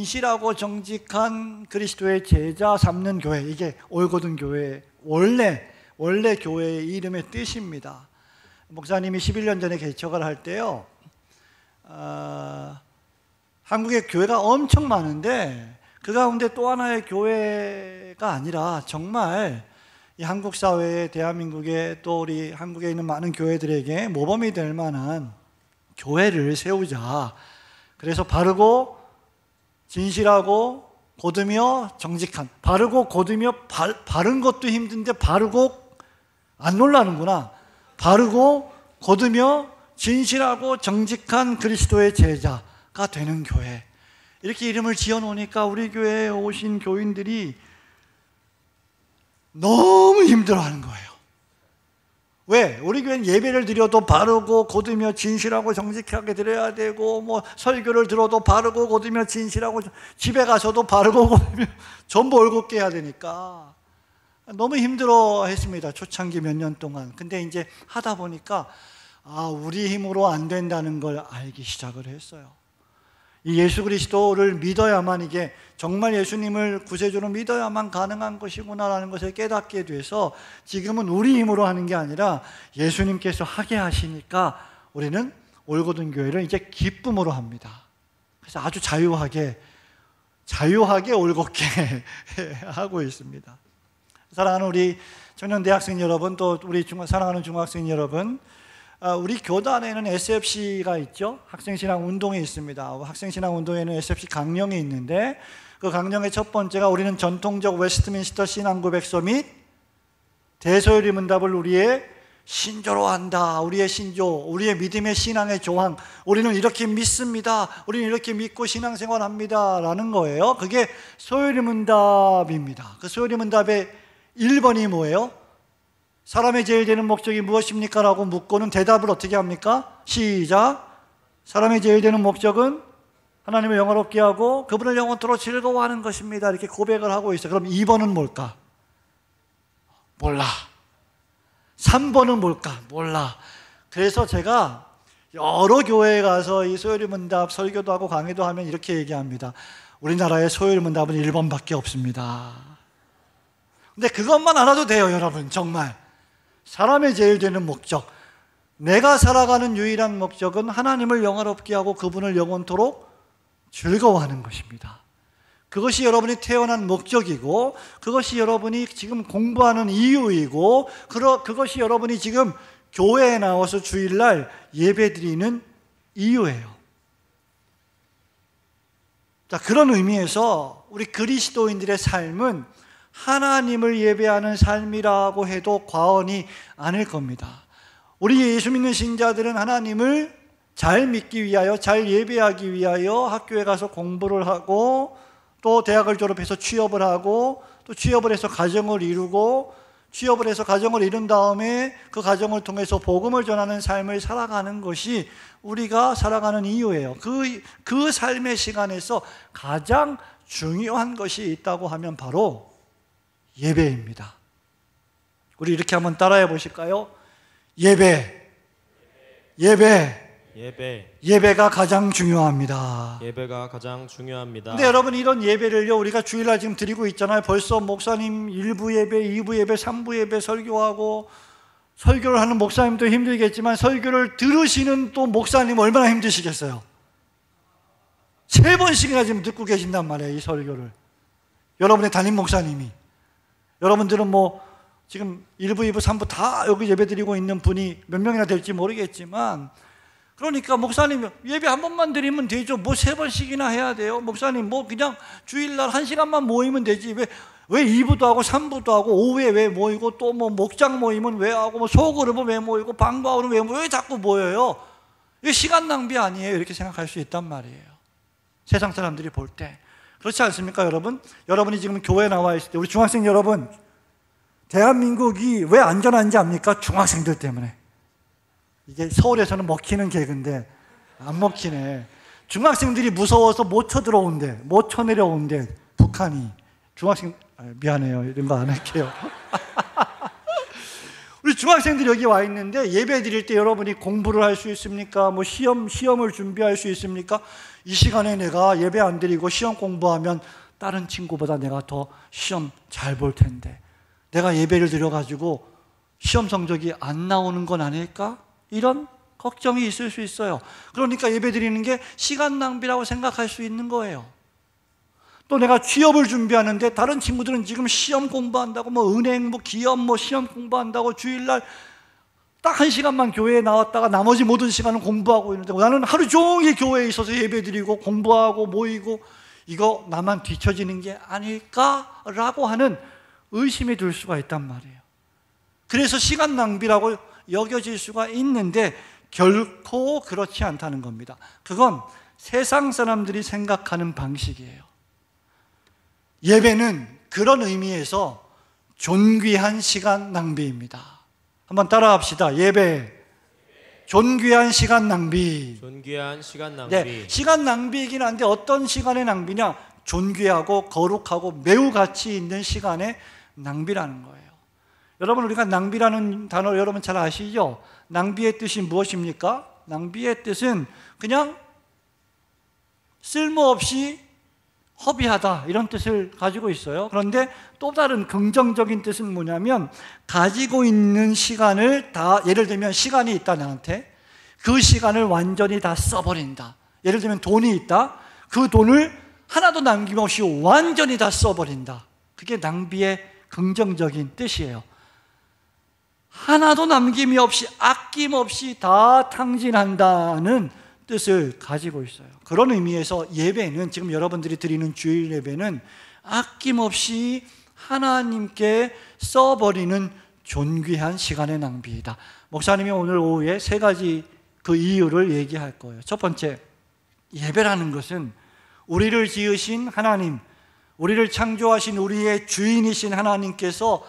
진실하고 정직한 그리스도의 제자 삼는 교회, 이게 올고든 교회 원래 교회의 이름의 뜻입니다. 목사님이 11년 전에 개척을 할 때요, 한국에 교회가 엄청 많은데 그 가운데 또 하나의 교회가 아니라 정말 이 한국 사회에, 대한민국에, 또 우리 한국에 있는 많은 교회들에게 모범이 될 만한 교회를 세우자. 그래서 바르고 진실하고 곧으며 정직한, 바르고 곧으며 바른 것도 힘든데 바르고 안 놀라는구나. 바르고 곧으며 진실하고 정직한 그리스도의 제자가 되는 교회, 이렇게 이름을 지어놓으니까 우리 교회에 오신 교인들이 너무 힘들어하는 거예요. 왜? 우리 교회는 예배를 드려도 바르고 곧으며 진실하고 정직하게 드려야 되고, 뭐 설교를 들어도 바르고 곧으며 진실하고, 집에 가서도 바르고 곧으며 전부 올곧게 해야 되니까 너무 힘들어 했습니다. 초창기 몇 년 동안. 근데 이제 하다 보니까 우리 힘으로 안 된다는 걸 알기 시작을 했어요. 이 예수 그리스도를 믿어야만, 이게 정말 예수님을 구세주로 믿어야만 가능한 것이구나라는 것을 깨닫게 돼서 지금은 우리 힘으로 하는 게 아니라 예수님께서 하게 하시니까 우리는 올고든 교회를 이제 기쁨으로 합니다. 그래서 아주 자유하게 올곧게 하고 있습니다. 사랑하는 우리 청년 대학생 여러분, 또 우리 사랑하는 중학생 여러분, 우리 교단에는 SFC가 있죠. 학생신앙 운동이 있습니다. 학생신앙 운동에는 SFC 강령이 있는데, 그 강령의 첫 번째가 우리는 전통적 웨스트민스터 신앙 고백서 및 대소요리 문답을 우리의 신조로 한다. 우리의 신조, 우리의 믿음의 신앙의 조항, 우리는 이렇게 믿습니다, 우리는 이렇게 믿고 신앙생활합니다 라는 거예요. 그게 소요리 문답입니다. 그 소요리 문답의 1번이 뭐예요? 사람의 제일 되는 목적이 무엇입니까? 라고 묻고는 대답을 어떻게 합니까? 시작. 사람의 제일 되는 목적은 하나님을 영화롭게 하고 그분을 영원토록 즐거워하는 것입니다. 이렇게 고백을 하고 있어요. 그럼 2번은 뭘까? 몰라. 3번은 뭘까? 몰라. 그래서 제가 여러 교회에 가서 이 소요리 문답 설교도 하고 강의도 하면 이렇게 얘기합니다. 우리나라의 소요리 문답은 1번밖에 없습니다. 근데 그것만 알아도 돼요, 여러분. 정말 사람의 제일 되는 목적, 내가 살아가는 유일한 목적은 하나님을 영화롭게 하고 그분을 영원토록 즐거워하는 것입니다. 그것이 여러분이 태어난 목적이고, 그것이 여러분이 지금 공부하는 이유이고, 그것이 여러분이 지금 교회에 나와서 주일날 예배드리는 이유예요. 자, 그런 의미에서 우리 그리스도인들의 삶은 하나님을 예배하는 삶이라고 해도 과언이 아닐 겁니다. 우리 예수 믿는 신자들은 하나님을 잘 믿기 위하여, 잘 예배하기 위하여 학교에 가서 공부를 하고, 또 대학을 졸업해서 취업을 하고, 또 취업을 해서 가정을 이루고, 취업을 해서 가정을 이룬 다음에 그 가정을 통해서 복음을 전하는 삶을 살아가는 것이 우리가 살아가는 이유예요. 그 삶의 시간에서 가장 중요한 것이 있다고 하면 바로 예배입니다. 우리 이렇게 한번 따라해 보실까요? 예배가 가장 중요합니다. 예배가 가장 중요합니다. 근데 여러분, 이런 예배를요, 우리가 주일날 지금 드리고 있잖아요. 벌써 목사님 1부 예배, 2부 예배, 3부 예배 설교하고, 설교를 하는 목사님도 힘들겠지만 설교를 들으시는 또 목사님 얼마나 힘드시겠어요? 3번씩이나 지금 듣고 계신단 말이에요, 이 설교를. 여러분의 담임 목사님이. 여러분들은 뭐 지금 1부, 2부, 3부 다 여기 예배 드리고 있는 분이 몇 명이나 될지 모르겠지만, 그러니까 목사님 예배 한 번만 드리면 되죠. 뭐 3번씩이나 해야 돼요? 목사님 뭐 그냥 주일날 1시간만 모이면 되지. 왜 2부도 하고 3부도 하고, 오후에 왜 모이고, 또 뭐 목장 모이면 왜 하고, 뭐 소그룹은 왜 모이고, 방과후는 왜 모여요? 왜 자꾸 모여요? 이게 시간 낭비 아니에요? 이렇게 생각할 수 있단 말이에요, 세상 사람들이 볼 때. 그렇지 않습니까, 여러분? 여러분이 지금 교회에 나와 있을 때, 우리 중학생 여러분, 대한민국이 왜 안전한지 압니까? 중학생들 때문에. 이게 서울에서는 먹히는 개그인데 안 먹히네. 중학생들이 무서워서 못 쳐들어온대, 못 쳐내려온대, 북한이. 중학생, 미안해요, 이런 거 안 할게요. 우리 우리 중학생들이 여기 와 있는데 예배 드릴 때 여러분이 공부를 할 수 있습니까? 뭐 시험을 준비할 수 있습니까? 이 시간에 내가 예배 안 드리고 시험 공부하면 다른 친구보다 내가 더 시험 잘 볼 텐데, 내가 예배를 드려가지고 시험 성적이 안 나오는 건 아닐까? 이런 걱정이 있을 수 있어요. 그러니까 예배 드리는 게 시간 낭비라고 생각할 수 있는 거예요. 또 내가 취업을 준비하는데 다른 친구들은 지금 시험 공부한다고 은행 기업 시험 공부한다고 주일날 딱 1시간만 교회에 나왔다가 나머지 모든 시간은 공부하고 있는데, 나는 하루 종일 교회에 있어서 예배드리고 공부하고 모이고, 이거 나만 뒤처지는 게 아닐까라고 하는 의심이 들 수가 있단 말이에요. 그래서 시간 낭비라고 여겨질 수가 있는데 결코 그렇지 않다는 겁니다. 그건 세상 사람들이 생각하는 방식이에요. 예배는 그런 의미에서 존귀한 시간 낭비입니다. 한번 따라합시다. 예배, 존귀한 시간 낭비. 존귀한 시간 낭비. 네, 시간 낭비이긴 한데 어떤 시간의 낭비냐? 존귀하고 거룩하고 매우 가치 있는 시간의 낭비라는 거예요. 여러분, 우리가 낭비라는 단어 여러분 잘 아시죠? 낭비의 뜻이 무엇입니까? 낭비의 뜻은 그냥 쓸모없이 허비하다, 이런 뜻을 가지고 있어요. 그런데 또 다른 긍정적인 뜻은 뭐냐면, 가지고 있는 시간을 다, 예를 들면 시간이 있다 나한테, 그 시간을 완전히 다 써버린다. 예를 들면 돈이 있다, 그 돈을 하나도 남김없이 완전히 다 써버린다. 그게 낭비의 긍정적인 뜻이에요. 하나도 남김이 없이 아낌없이 다 탕진한다는 뜻을 가지고 있어요. 그런 의미에서 예배는, 지금 여러분들이 드리는 주일 예배는 아낌없이 하나님께 써버리는 존귀한 시간의 낭비이다. 목사님이 오늘 오후에 3가지 그 이유를 얘기할 거예요. 첫 번째, 예배라는 것은 우리를 지으신 하나님, 우리를 창조하신 우리의 주인이신 하나님께서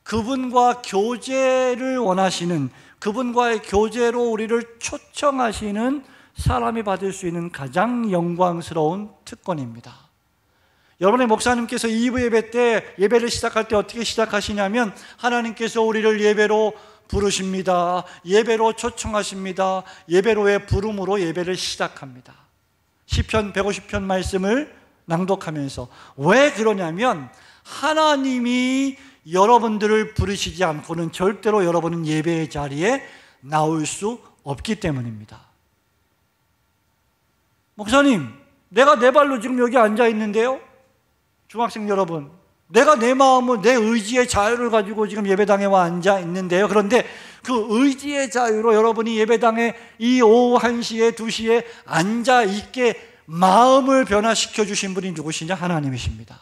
그분과 교제를 원하시는, 그분과의 교제로 우리를 초청하시는 사람이 받을 수 있는 가장 영광스러운 특권입니다. 여러분의 목사님께서 2부 예배 때, 예배를 시작할 때 어떻게 시작하시냐면, 하나님께서 우리를 예배로 부르십니다. 예배로 초청하십니다. 예배로의 부름으로 예배를 시작합니다. 시편 150편 말씀을 낭독하면서. 왜 그러냐면, 하나님이 여러분들을 부르시지 않고는 절대로 여러분은 예배의 자리에 나올 수 없기 때문입니다. 목사님, 내가 내 발로 지금 여기 앉아 있는데요, 중학생 여러분, 내가 내 마음을, 내 의지의 자유를 가지고 지금 예배당에 와 앉아 있는데요, 그런데 그 의지의 자유로 여러분이 예배당에 이 오후 1시에 2시에 앉아 있게 마음을 변화시켜 주신 분이 누구시냐? 하나님이십니다.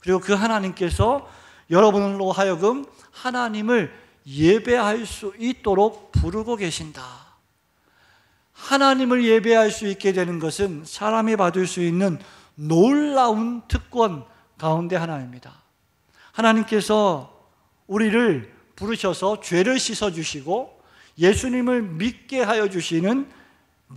그리고 그 하나님께서 여러분으로 하여금 하나님을 예배할 수 있도록 부르고 계신다. 하나님을 예배할 수 있게 되는 것은 사람이 받을 수 있는 놀라운 특권 가운데 하나입니다. 하나님께서 우리를 부르셔서 죄를 씻어주시고 예수님을 믿게 하여 주시는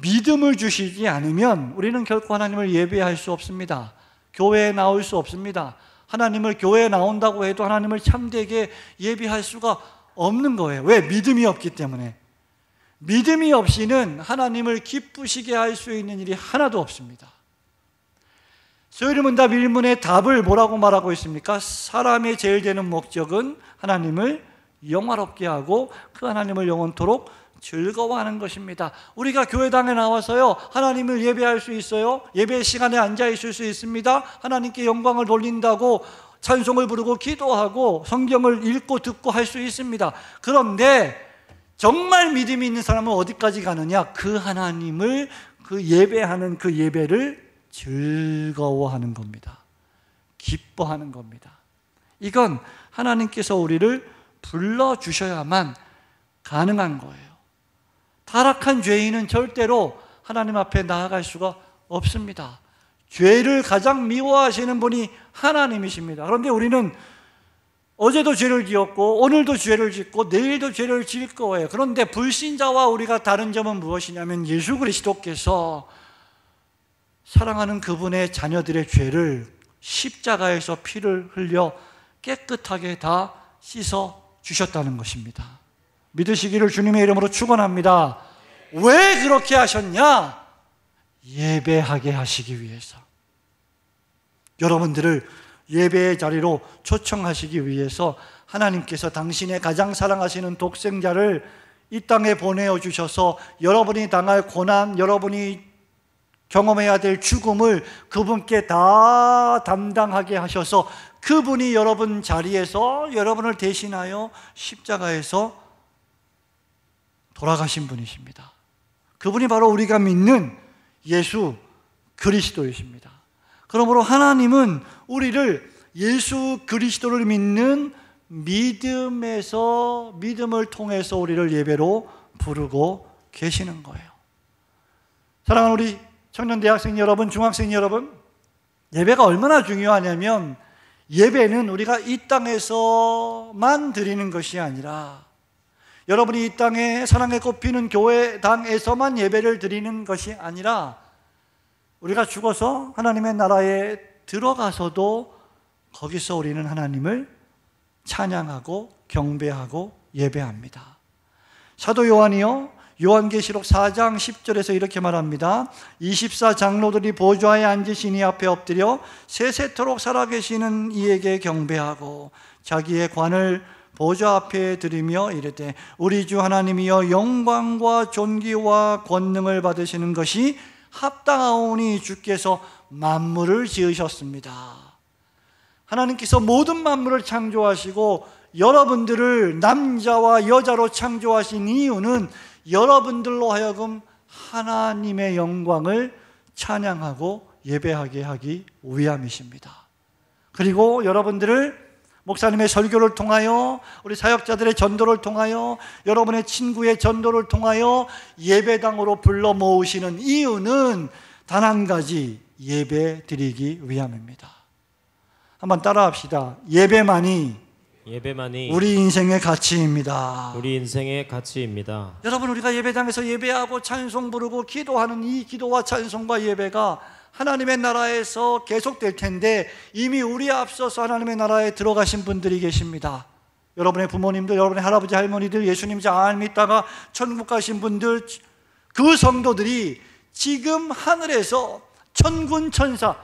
믿음을 주시지 않으면 우리는 결코 하나님을 예배할 수 없습니다. 교회에 나올 수 없습니다. 하나님을, 교회에 나온다고 해도 하나님을 참되게 예배할 수가 없는 거예요. 왜? 믿음이 없기 때문에. 믿음이 없이는 하나님을 기쁘시게 할 수 있는 일이 하나도 없습니다. 소요리문답 1문의 답을 뭐라고 말하고 있습니까? 사람의 제일 되는 목적은 하나님을 영화롭게 하고 그 하나님을 영원토록 즐거워하는 것입니다. 우리가 교회당에 나와서요, 하나님을 예배할 수 있어요. 예배 시간에 앉아 있을 수 있습니다. 하나님께 영광을 돌린다고 찬송을 부르고 기도하고 성경을 읽고 듣고 할 수 있습니다. 그런데 정말 믿음이 있는 사람은 어디까지 가느냐? 그 하나님을, 그 예배하는 그 예배를 즐거워하는 겁니다. 기뻐하는 겁니다. 이건 하나님께서 우리를 불러주셔야만 가능한 거예요. 타락한 죄인은 절대로 하나님 앞에 나아갈 수가 없습니다. 죄를 가장 미워하시는 분이 하나님이십니다. 그런데 우리는 어제도 죄를 지었고 오늘도 죄를 짓고 내일도 죄를 지을 거예요. 그런데 불신자와 우리가 다른 점은 무엇이냐면, 예수 그리스도께서 사랑하는 그분의 자녀들의 죄를 십자가에서 피를 흘려 깨끗하게 다 씻어 주셨다는 것입니다. 믿으시기를 주님의 이름으로 축원합니다. 왜 그렇게 하셨냐? 예배하게 하시기 위해서. 여러분들을 예배의 자리로 초청하시기 위해서 하나님께서 당신의 가장 사랑하시는 독생자를 이 땅에 보내어 주셔서 여러분이 당할 고난, 여러분이 경험해야 될 죽음을 그분께 다 담당하게 하셔서 그분이 여러분 자리에서 여러분을 대신하여 십자가에서 돌아가신 분이십니다. 그분이 바로 우리가 믿는 예수 그리스도이십니다. 그러므로 하나님은 우리를 예수 그리스도를 믿는 믿음을 통해서 우리를 예배로 부르고 계시는 거예요. 사랑하는 우리 청년 대학생 여러분, 중학생 여러분, 예배가 얼마나 중요하냐면 예배는 우리가 이 땅에서만 드리는 것이 아니라 여러분이 이 땅에 사랑에 꼽히는 교회당에서만 예배를 드리는 것이 아니라 우리가 죽어서 하나님의 나라에 들어가서도 거기서 우리는 하나님을 찬양하고 경배하고 예배합니다. 사도 요한이요, 요한계시록 4장 10절에서 이렇게 말합니다. 24장로들이 보좌에 앉으신 이 앞에 엎드려 세세토록 살아계시는 이에게 경배하고 자기의 관을 보좌 앞에 드리며 이르되 우리 주 하나님이여 영광과 존귀와 권능을 받으시는 것이 합당하오니 주께서 만물을 지으셨습니다. 하나님께서 모든 만물을 창조하시고 여러분들을 남자와 여자로 창조하신 이유는 여러분들로 하여금 하나님의 영광을 찬양하고 예배하게 하기 위함이십니다. 그리고 여러분들을 목사님의 설교를 통하여, 우리 사역자들의 전도를 통하여, 여러분의 친구의 전도를 통하여 예배당으로 불러 모으시는 이유는 단 한 가지, 예배 드리기 위함입니다. 한번 따라합시다. 예배만이 우리 인생의 가치입니다. 우리 인생의 가치입니다. 여러분, 우리가 예배당에서 예배하고 찬송 부르고 기도하는 이 기도와 찬송과 예배가 하나님의 나라에서 계속될 텐데 이미 우리 앞서서 하나님의 나라에 들어가신 분들이 계십니다. 여러분의 부모님들, 여러분의 할아버지 할머니들, 예수님 잘 믿다가 천국 가신 분들, 그 성도들이 지금 하늘에서 천군 천사,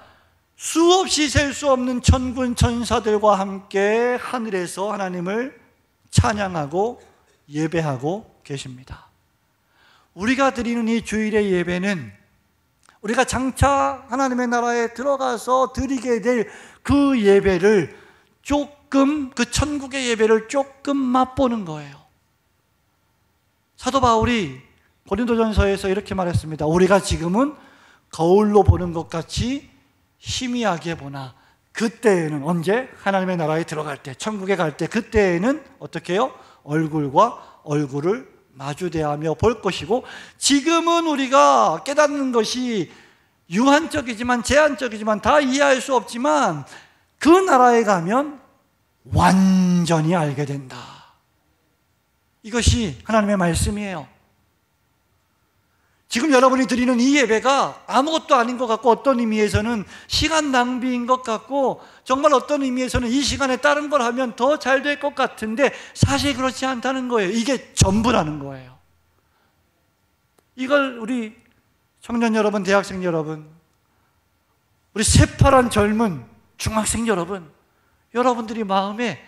수없이 셀 수 없는 천군 천사들과 함께 하늘에서 하나님을 찬양하고 예배하고 계십니다. 우리가 드리는 이 주일의 예배는 우리가 장차 하나님의 나라에 들어가서 드리게 될 그 예배를 조금, 그 천국의 예배를 조금 맛보는 거예요. 사도 바울이 고린도전서에서 이렇게 말했습니다. 우리가 지금은 거울로 보는 것 같이 희미하게 보나 그때에는, 언제? 하나님의 나라에 들어갈 때, 천국에 갈 때, 그때에는 어떻게 해요? 얼굴과 얼굴을 마주대하며 볼 것이고, 지금은 우리가 깨닫는 것이 유한적이지만, 제한적이지만, 다 이해할 수 없지만 그 나라에 가면 완전히 알게 된다. 이것이 하나님의 말씀이에요. 지금 여러분이 드리는 이 예배가 아무것도 아닌 것 같고, 어떤 의미에서는 시간 낭비인 것 같고, 정말 어떤 의미에서는 이 시간에 다른 걸 하면 더 잘 될 것 같은데 사실 그렇지 않다는 거예요. 이게 전부라는 거예요. 이걸 우리 청년 여러분, 대학생 여러분, 우리 새파란 젊은 중학생 여러분, 여러분들이 마음에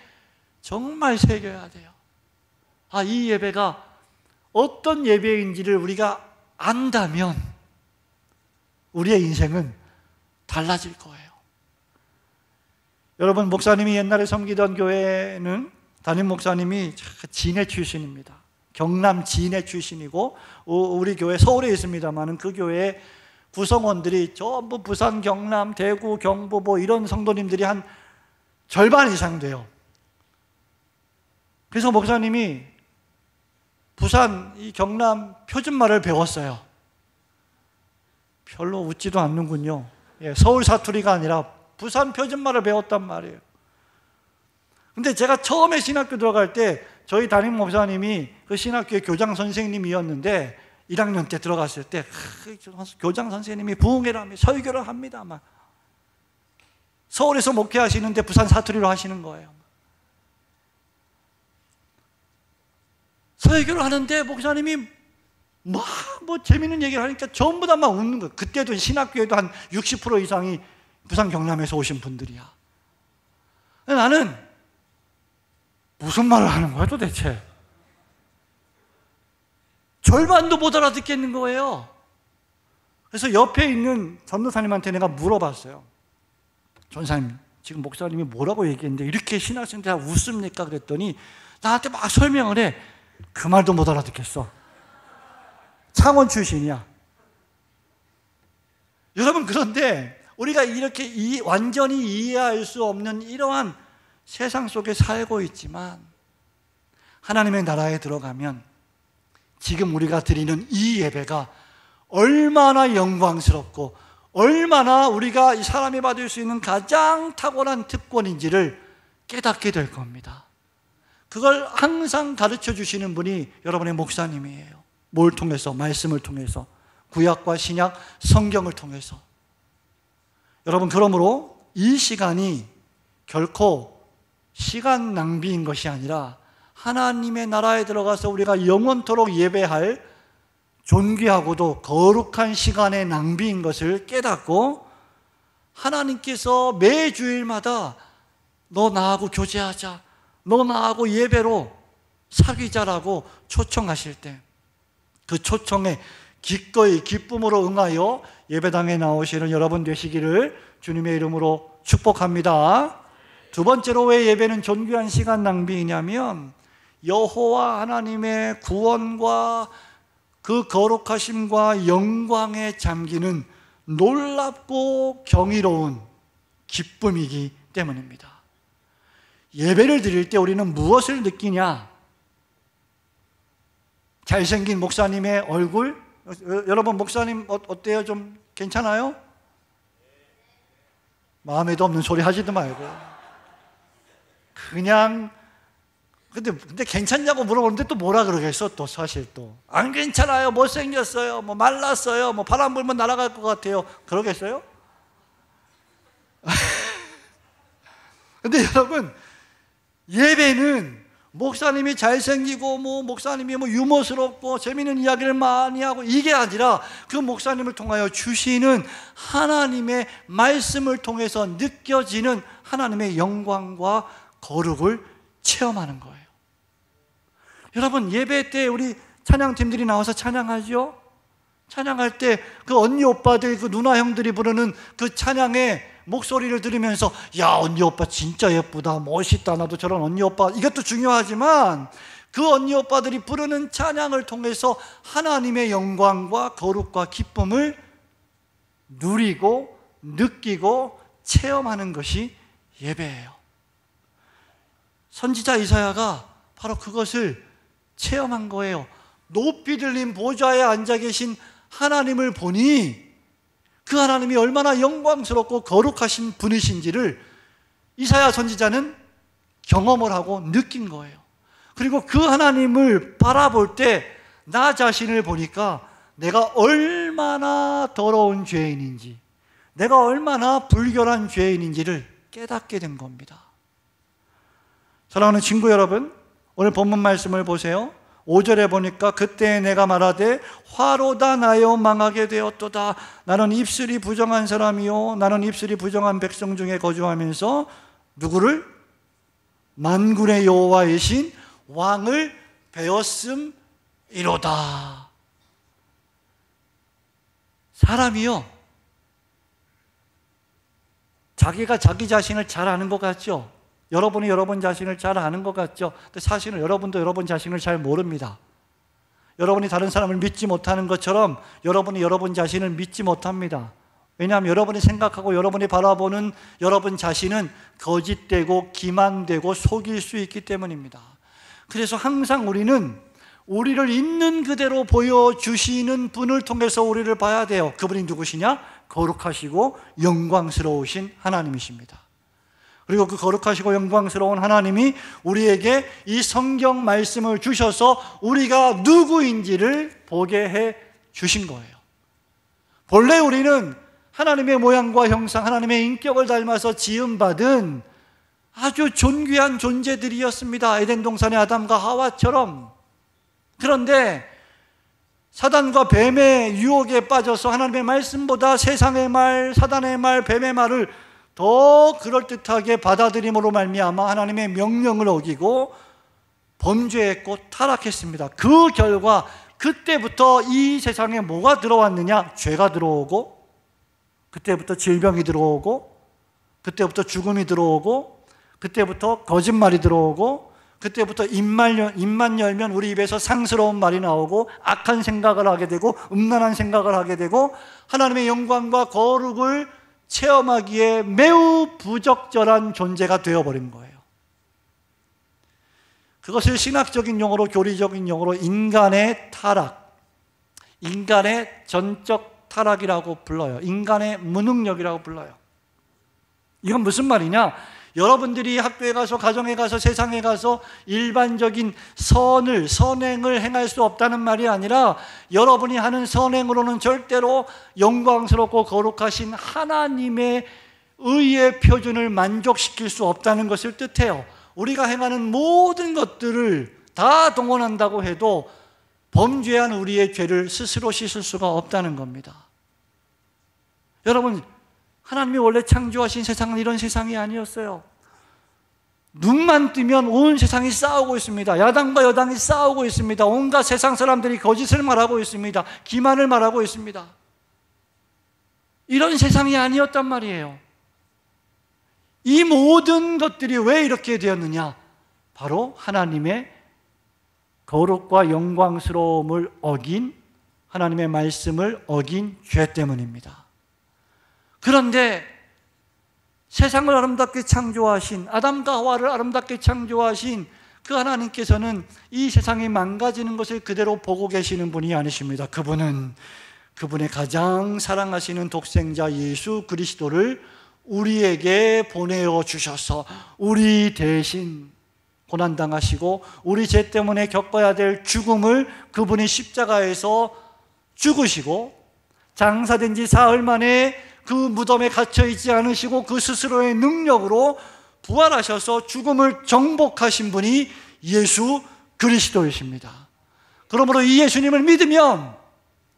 정말 새겨야 돼요. 아, 이 예배가 어떤 예배인지를 우리가 안다면 우리의 인생은 달라질 거예요. 여러분, 목사님이 옛날에 섬기던 교회는 담임 목사님이 진해 출신입니다. 경남 진해 출신이고, 우리 교회 서울에 있습니다만 그 교회의 구성원들이 전부 부산, 경남, 대구, 경부 뭐 이런 성도님들이 한 절반 이상 돼요. 그래서 목사님이 부산, 이 경남 표준말을 배웠어요. 별로 웃지도 않는군요. 서울 사투리가 아니라 부산 표준말을 배웠단 말이에요. 근데 제가 처음에 신학교 들어갈 때 저희 담임 목사님이 그 신학교의 교장 선생님이었는데 1학년 때 들어갔을 때 교장 선생님이 부흥회를 합니다. 설교를 합니다. 막 서울에서 목회하시는데 부산 사투리로 하시는 거예요. 설교를 하는데 목사님이 뭐 재밌는 얘기를 하니까 전부 다 막 웃는 거예요. 그때도 신학교에도 한 60% 이상이 부산 경남에서 오신 분들이야. 나는 무슨 말을 하는 거야 도대체? 절반도 못 알아듣겠는 거예요. 그래서 옆에 있는 전도사님한테 내가 물어봤어요. 전사님, 지금 목사님이 뭐라고 얘기했는데 이렇게 신학생들 다 웃습니까? 그랬더니 나한테 막 설명을 해. 그 말도 못 알아듣겠어. 창원 출신이야. 여러분, 그런데 우리가 이렇게 완전히 이해할 수 없는 이러한 세상 속에 살고 있지만 하나님의 나라에 들어가면 지금 우리가 드리는 이 예배가 얼마나 영광스럽고 얼마나 우리가 이 사람이 받을 수 있는 가장 탁월한 특권인지를 깨닫게 될 겁니다. 그걸 항상 가르쳐 주시는 분이 여러분의 목사님이에요. 뭘 통해서? 말씀을 통해서, 구약과 신약, 성경을 통해서. 여러분, 그러므로 이 시간이 결코 시간 낭비인 것이 아니라 하나님의 나라에 들어가서 우리가 영원토록 예배할 존귀하고도 거룩한 시간의 낭비인 것을 깨닫고 하나님께서 매 주일마다 너 나하고 교제하자, 너 나하고 예배로 사귀자라고 초청하실 때 그 초청에 기꺼이 기쁨으로 응하여 예배당에 나오시는 여러분 되시기를 주님의 이름으로 축복합니다. 두 번째로 왜 예배는 존귀한 시간 낭비이냐면 여호와 하나님의 구원과 그 거룩하심과 영광에 잠기는 놀랍고 경이로운 기쁨이기 때문입니다. 예배를 드릴 때 우리는 무엇을 느끼냐? 잘생긴 목사님의 얼굴? 여러분, 목사님 어때요? 좀 괜찮아요? 마음에도 없는 소리 하지도 말고 그냥 근데 괜찮냐고 물어보는데 또 뭐라 그러겠어? 또 사실 또 안 괜찮아요, 못생겼어요, 뭐 말랐어요, 뭐 바람 불면 날아갈 것 같아요, 그러겠어요? 근데 여러분, 예배는 목사님이 잘생기고 목사님이 유머스럽고 재미있는 이야기를 많이 하고 이게 아니라 그 목사님을 통하여 주시는 하나님의 말씀을 통해서 느껴지는 하나님의 영광과 거룩을 체험하는 거예요. 여러분, 예배 때 우리 찬양팀들이 나와서 찬양하죠? 찬양할 때 그 언니 오빠들, 그 누나 형들이 부르는 그 찬양의 목소리를 들으면서 야, 언니 오빠 진짜 예쁘다, 멋있다, 나도 저런 언니 오빠, 이것도 중요하지만 그 언니 오빠들이 부르는 찬양을 통해서 하나님의 영광과 거룩과 기쁨을 누리고 느끼고 체험하는 것이 예배예요. 선지자 이사야가 바로 그것을 체험한 거예요. 높이 들린 보좌에 앉아 계신 하나님을 보니 그 하나님이 얼마나 영광스럽고 거룩하신 분이신지를 이사야 선지자는 경험을 하고 느낀 거예요. 그리고 그 하나님을 바라볼 때 나 자신을 보니까 내가 얼마나 더러운 죄인인지, 내가 얼마나 불결한 죄인인지를 깨닫게 된 겁니다. 사랑하는 친구 여러분, 오늘 본문 말씀을 보세요. 5절에 보니까 그때 내가 말하되 화로다 나여 망하게 되었도다. 나는 입술이 부정한 사람이요 나는 입술이 부정한 백성 중에 거주하면서 누구를? 만군의 여호와이신 왕을 배웠음이로다. 사람이요, 자기가 자기 자신을 잘 아는 것 같죠? 여러분이 여러분 자신을 잘 아는 것 같죠? 근데 사실은 여러분도 여러분 자신을 잘 모릅니다. 여러분이 다른 사람을 믿지 못하는 것처럼 여러분이 여러분 자신을 믿지 못합니다. 왜냐하면 여러분이 생각하고 여러분이 바라보는 여러분 자신은 거짓되고 기만되고 속일 수 있기 때문입니다. 그래서 항상 우리는 우리를 있는 그대로 보여주시는 분을 통해서 우리를 봐야 돼요. 그분이 누구시냐? 거룩하시고 영광스러우신 하나님이십니다. 그리고 그 거룩하시고 영광스러운 하나님이 우리에게 이 성경 말씀을 주셔서 우리가 누구인지를 보게 해 주신 거예요. 본래 우리는 하나님의 모양과 형상, 하나님의 인격을 닮아서 지음받은 아주 존귀한 존재들이었습니다. 에덴 동산의 아담과 하와처럼. 그런데 사단과 뱀의 유혹에 빠져서 하나님의 말씀보다 세상의 말, 사단의 말, 뱀의 말을 더 그럴듯하게 받아들임으로 말미암아 하나님의 명령을 어기고 범죄했고 타락했습니다. 그 결과 그때부터 이 세상에 뭐가 들어왔느냐? 죄가 들어오고, 그때부터 질병이 들어오고, 그때부터 죽음이 들어오고, 그때부터 거짓말이 들어오고, 그때부터 입만 열면 우리 입에서 상스러운 말이 나오고 악한 생각을 하게 되고 음란한 생각을 하게 되고 하나님의 영광과 거룩을 체험하기에 매우 부적절한 존재가 되어버린 거예요. 그것을 신학적인 용어로, 교리적인 용어로 인간의 타락, 인간의 전적 타락이라고 불러요. 인간의 무능력이라고 불러요. 이건 무슨 말이냐? 여러분들이 학교에 가서, 가정에 가서, 세상에 가서 일반적인 선행을 행할 수 없다는 말이 아니라 여러분이 하는 선행으로는 절대로 영광스럽고 거룩하신 하나님의 의의 표준을 만족시킬 수 없다는 것을 뜻해요. 우리가 행하는 모든 것들을 다 동원한다고 해도 범죄한 우리의 죄를 스스로 씻을 수가 없다는 겁니다. 여러분, 하나님이 원래 창조하신 세상은 이런 세상이 아니었어요. 눈만 뜨면 온 세상이 싸우고 있습니다. 야당과 여당이 싸우고 있습니다. 온갖 세상 사람들이 거짓을 말하고 있습니다. 기만을 말하고 있습니다. 이런 세상이 아니었단 말이에요. 이 모든 것들이 왜 이렇게 되었느냐? 바로 하나님의 거룩과 영광스러움을 어긴, 하나님의 말씀을 어긴 죄 때문입니다. 그런데 세상을 아름답게 창조하신, 아담과 하와를 아름답게 창조하신 그 하나님께서는 이 세상이 망가지는 것을 그대로 보고 계시는 분이 아니십니다. 그분은 그분의 가장 사랑하시는 독생자 예수 그리스도를 우리에게 보내어 주셔서 우리 대신 고난당하시고 우리 죄 때문에 겪어야 될 죽음을 그분이 십자가에서 죽으시고 장사된 지 사흘 만에 그 무덤에 갇혀있지 않으시고 그 스스로의 능력으로 부활하셔서 죽음을 정복하신 분이 예수 그리스도이십니다. 그러므로 이 예수님을 믿으면,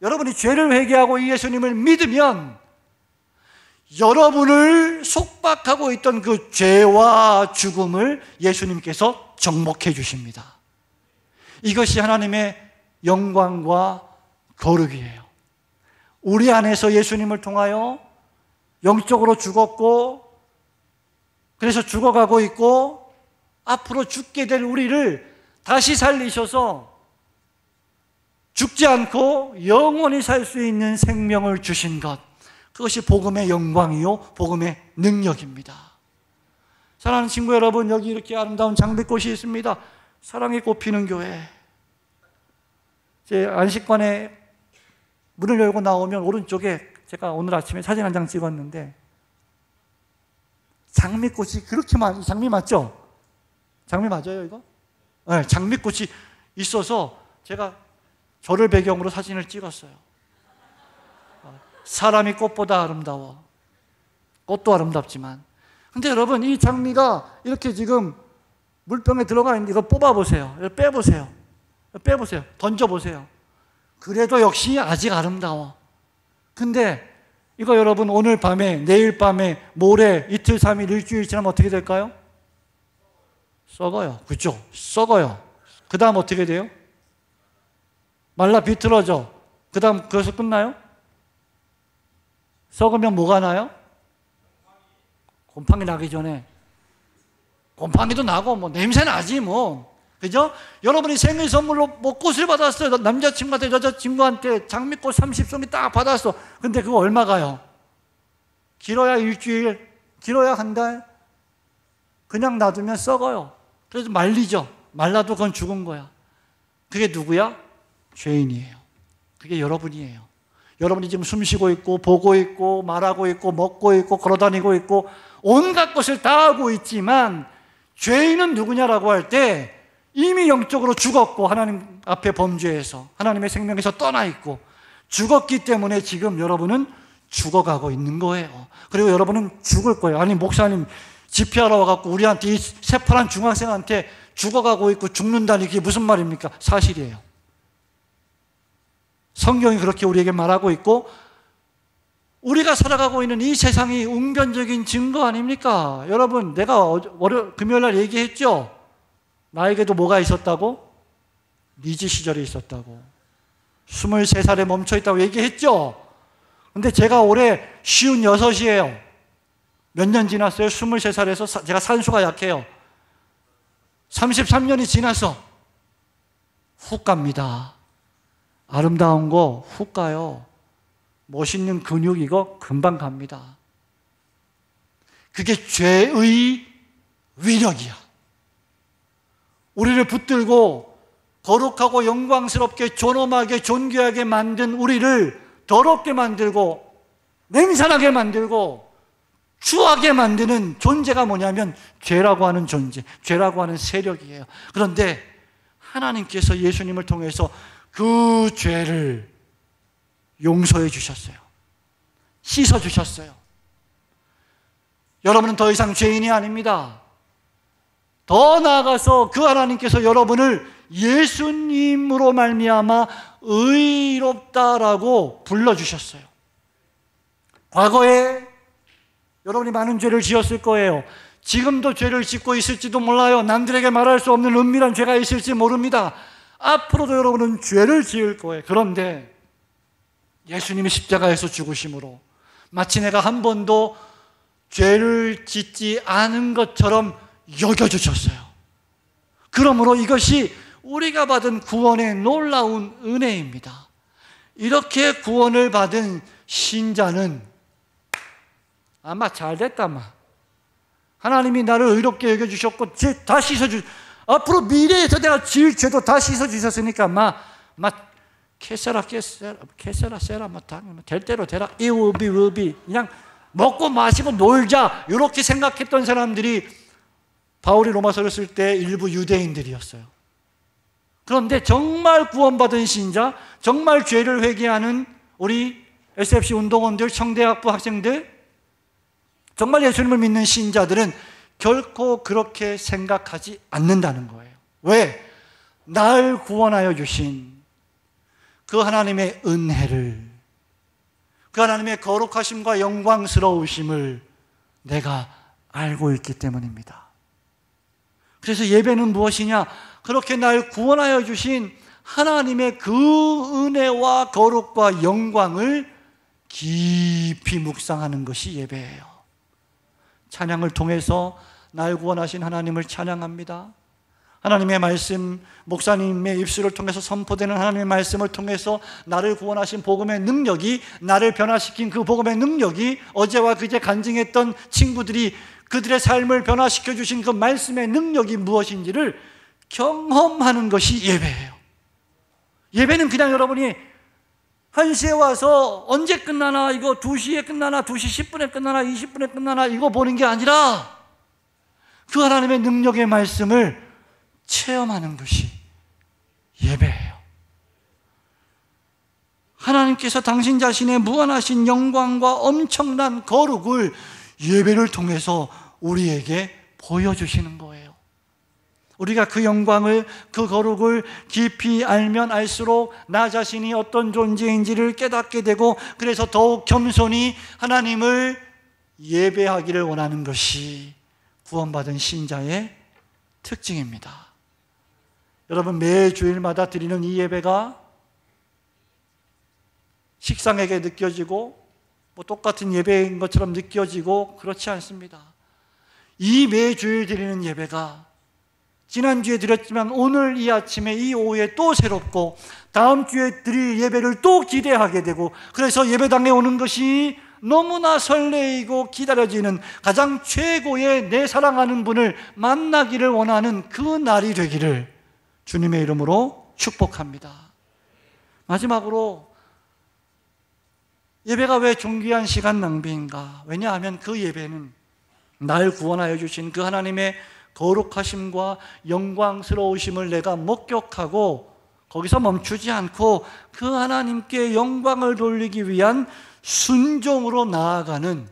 여러분이 죄를 회개하고 이 예수님을 믿으면 여러분을 속박하고 있던 그 죄와 죽음을 예수님께서 정복해 주십니다. 이것이 하나님의 영광과 거룩이에요. 우리 안에서 예수님을 통하여 영적으로 죽었고, 그래서 죽어가고 있고 앞으로 죽게 될 우리를 다시 살리셔서 죽지 않고 영원히 살 수 있는 생명을 주신 것, 그것이 복음의 영광이요 복음의 능력입니다. 사랑하는 친구 여러분, 여기 이렇게 아름다운 장미꽃이 있습니다. 사랑이 꽃피는 교회. 제 안식관에 문을 열고 나오면 오른쪽에 제가 오늘 아침에 사진 한 장 찍었는데 장미꽃이 그렇게 장미 맞죠? 장미 맞아요 이거? 네, 장미꽃이 있어서 제가 저를 배경으로 사진을 찍었어요. 사람이 꽃보다 아름다워. 꽃도 아름답지만. 근데 여러분, 이 장미가 이렇게 지금 물병에 들어가 있는데 이거 뽑아보세요. 이거 빼보세요. 빼보세요. 던져보세요. 그래도 역시 아직 아름다워. 근데 이거 여러분 오늘 밤에, 내일 밤에, 모레, 이틀, 3일, 일주일 지나면 어떻게 될까요? 썩어요. 그죠? 썩어요. 그 다음 어떻게 돼요? 말라 비틀어져. 그 다음 그것서 끝나요? 썩으면 뭐가 나요? 곰팡이 나기 전에. 곰팡이도 나고 뭐 냄새 나지 뭐. 그죠? 여러분이 생일 선물로 뭐 꽃을 받았어요. 남자친구한테 여자친구한테 장미꽃 30송이 딱 받았어. 근데 그거 얼마 가요? 길어야 일주일, 길어야 한 달. 그냥 놔두면 썩어요. 그래서 말리죠. 말라도 그건 죽은 거야. 그게 누구야? 죄인이에요. 그게 여러분이에요. 여러분이 지금 숨쉬고 있고 보고 있고 말하고 있고 먹고 있고 걸어다니고 있고 온갖 것을 다 하고 있지만 죄인은 누구냐라고 할 때 이미 영적으로 죽었고 하나님 앞에 범죄해서 하나님의 생명에서 떠나 있고 죽었기 때문에 지금 여러분은 죽어가고 있는 거예요. 그리고 여러분은 죽을 거예요. 아니 목사님 집회하러 와갖고 우리한테 이 새파란 중학생한테 죽어가고 있고 죽는다니 그게 무슨 말입니까? 사실이에요. 성경이 그렇게 우리에게 말하고 있고 우리가 살아가고 있는 이 세상이 웅변적인 증거 아닙니까? 여러분, 내가 금요일 날 얘기했죠? 나에게도 뭐가 있었다고? 리즈 시절이 있었다고. 23살에 멈춰 있다고 얘기했죠? 근데 제가 올해 56이에요. 몇 년 지났어요? 23살에서 제가 산수가 약해요. 33년이 지나서 훅 갑니다. 아름다운 거 훅 가요. 멋있는 근육 이거 금방 갑니다. 그게 죄의 위력이야. 우리를 붙들고 거룩하고 영광스럽게 존엄하게 존귀하게 만든 우리를 더럽게 만들고 냉산하게 만들고 추하게 만드는 존재가 뭐냐면 죄라고 하는 존재, 죄라고 하는 세력이에요. 그런데 하나님께서 예수님을 통해서 그 죄를 용서해 주셨어요. 씻어 주셨어요. 여러분은 더 이상 죄인이 아닙니다. 더 나아가서 그 하나님께서 여러분을 예수님으로 말미암아 의롭다라고 불러주셨어요. 과거에 여러분이 많은 죄를 지었을 거예요. 지금도 죄를 짓고 있을지도 몰라요. 남들에게 말할 수 없는 은밀한 죄가 있을지 모릅니다. 앞으로도 여러분은 죄를 지을 거예요. 그런데 예수님이 십자가에서 죽으심으로 마치 내가 한 번도 죄를 짓지 않은 것처럼 여겨주셨어요. 그러므로 이것이 우리가 받은 구원의 놀라운 은혜입니다. 이렇게 구원을 받은 신자는 아마 잘됐다. 하나님이 나를 의롭게 여겨주셨고 죄 다 씻어주 앞으로 미래에서 내가 지을 죄도 다 씻어주셨으니까 캐세라 될 대로 되라. 이 will be 그냥 먹고 마시고 놀자 이렇게 생각했던 사람들이 바울이 로마서를 쓸 때 일부 유대인들이었어요. 그런데 정말 구원받은 신자, 정말 죄를 회개하는 우리 SFC 운동원들, 청대학부 학생들, 정말 예수님을 믿는 신자들은 결코 그렇게 생각하지 않는다는 거예요. 왜? 날 구원하여 주신 그 하나님의 은혜를, 그 하나님의 거룩하심과 영광스러우심을 내가 알고 있기 때문입니다. 그래서 예배는 무엇이냐? 그렇게 날 구원하여 주신 하나님의 그 은혜와 거룩과 영광을 깊이 묵상하는 것이 예배예요. 찬양을 통해서 날 구원하신 하나님을 찬양합니다. 하나님의 말씀, 목사님의 입술을 통해서 선포되는 하나님의 말씀을 통해서 나를 구원하신 복음의 능력이, 나를 변화시킨 그 복음의 능력이, 어제와 그제 간증했던 친구들이 그들의 삶을 변화시켜 주신 그 말씀의 능력이 무엇인지를 경험하는 것이 예배예요. 예배는 그냥 여러분이 1시에 와서 언제 끝나나, 이거 2시에 끝나나, 2시 10분에 끝나나, 20분에 끝나나 이거 보는 게 아니라 그 하나님의 능력의 말씀을 체험하는 것이 예배예요. 하나님께서 당신 자신의 무한하신 영광과 엄청난 거룩을 예배를 통해서 우리에게 보여주시는 거예요. 우리가 그 영광을, 그 거룩을 깊이 알면 알수록 나 자신이 어떤 존재인지를 깨닫게 되고, 그래서 더욱 겸손히 하나님을 예배하기를 원하는 것이 구원받은 신자의 특징입니다. 여러분, 매 주일마다 드리는 이 예배가 식상하게 느껴지고 똑같은 예배인 것처럼 느껴지고 그렇지 않습니다. 이 매주일 드리는 예배가 지난주에 드렸지만 오늘 이 아침에 이 오후에 또 새롭고 다음 주에 드릴 예배를 또 기대하게 되고, 그래서 예배당에 오는 것이 너무나 설레이고 기다려지는 가장 최고의 내 사랑하는 분을 만나기를 원하는 그 날이 되기를 주님의 이름으로 축복합니다. 마지막으로, 예배가 왜 존귀한 시간 낭비인가? 왜냐하면 그 예배는 날 구원하여 주신 그 하나님의 거룩하심과 영광스러우심을 내가 목격하고 거기서 멈추지 않고 그 하나님께 영광을 돌리기 위한 순종으로 나아가는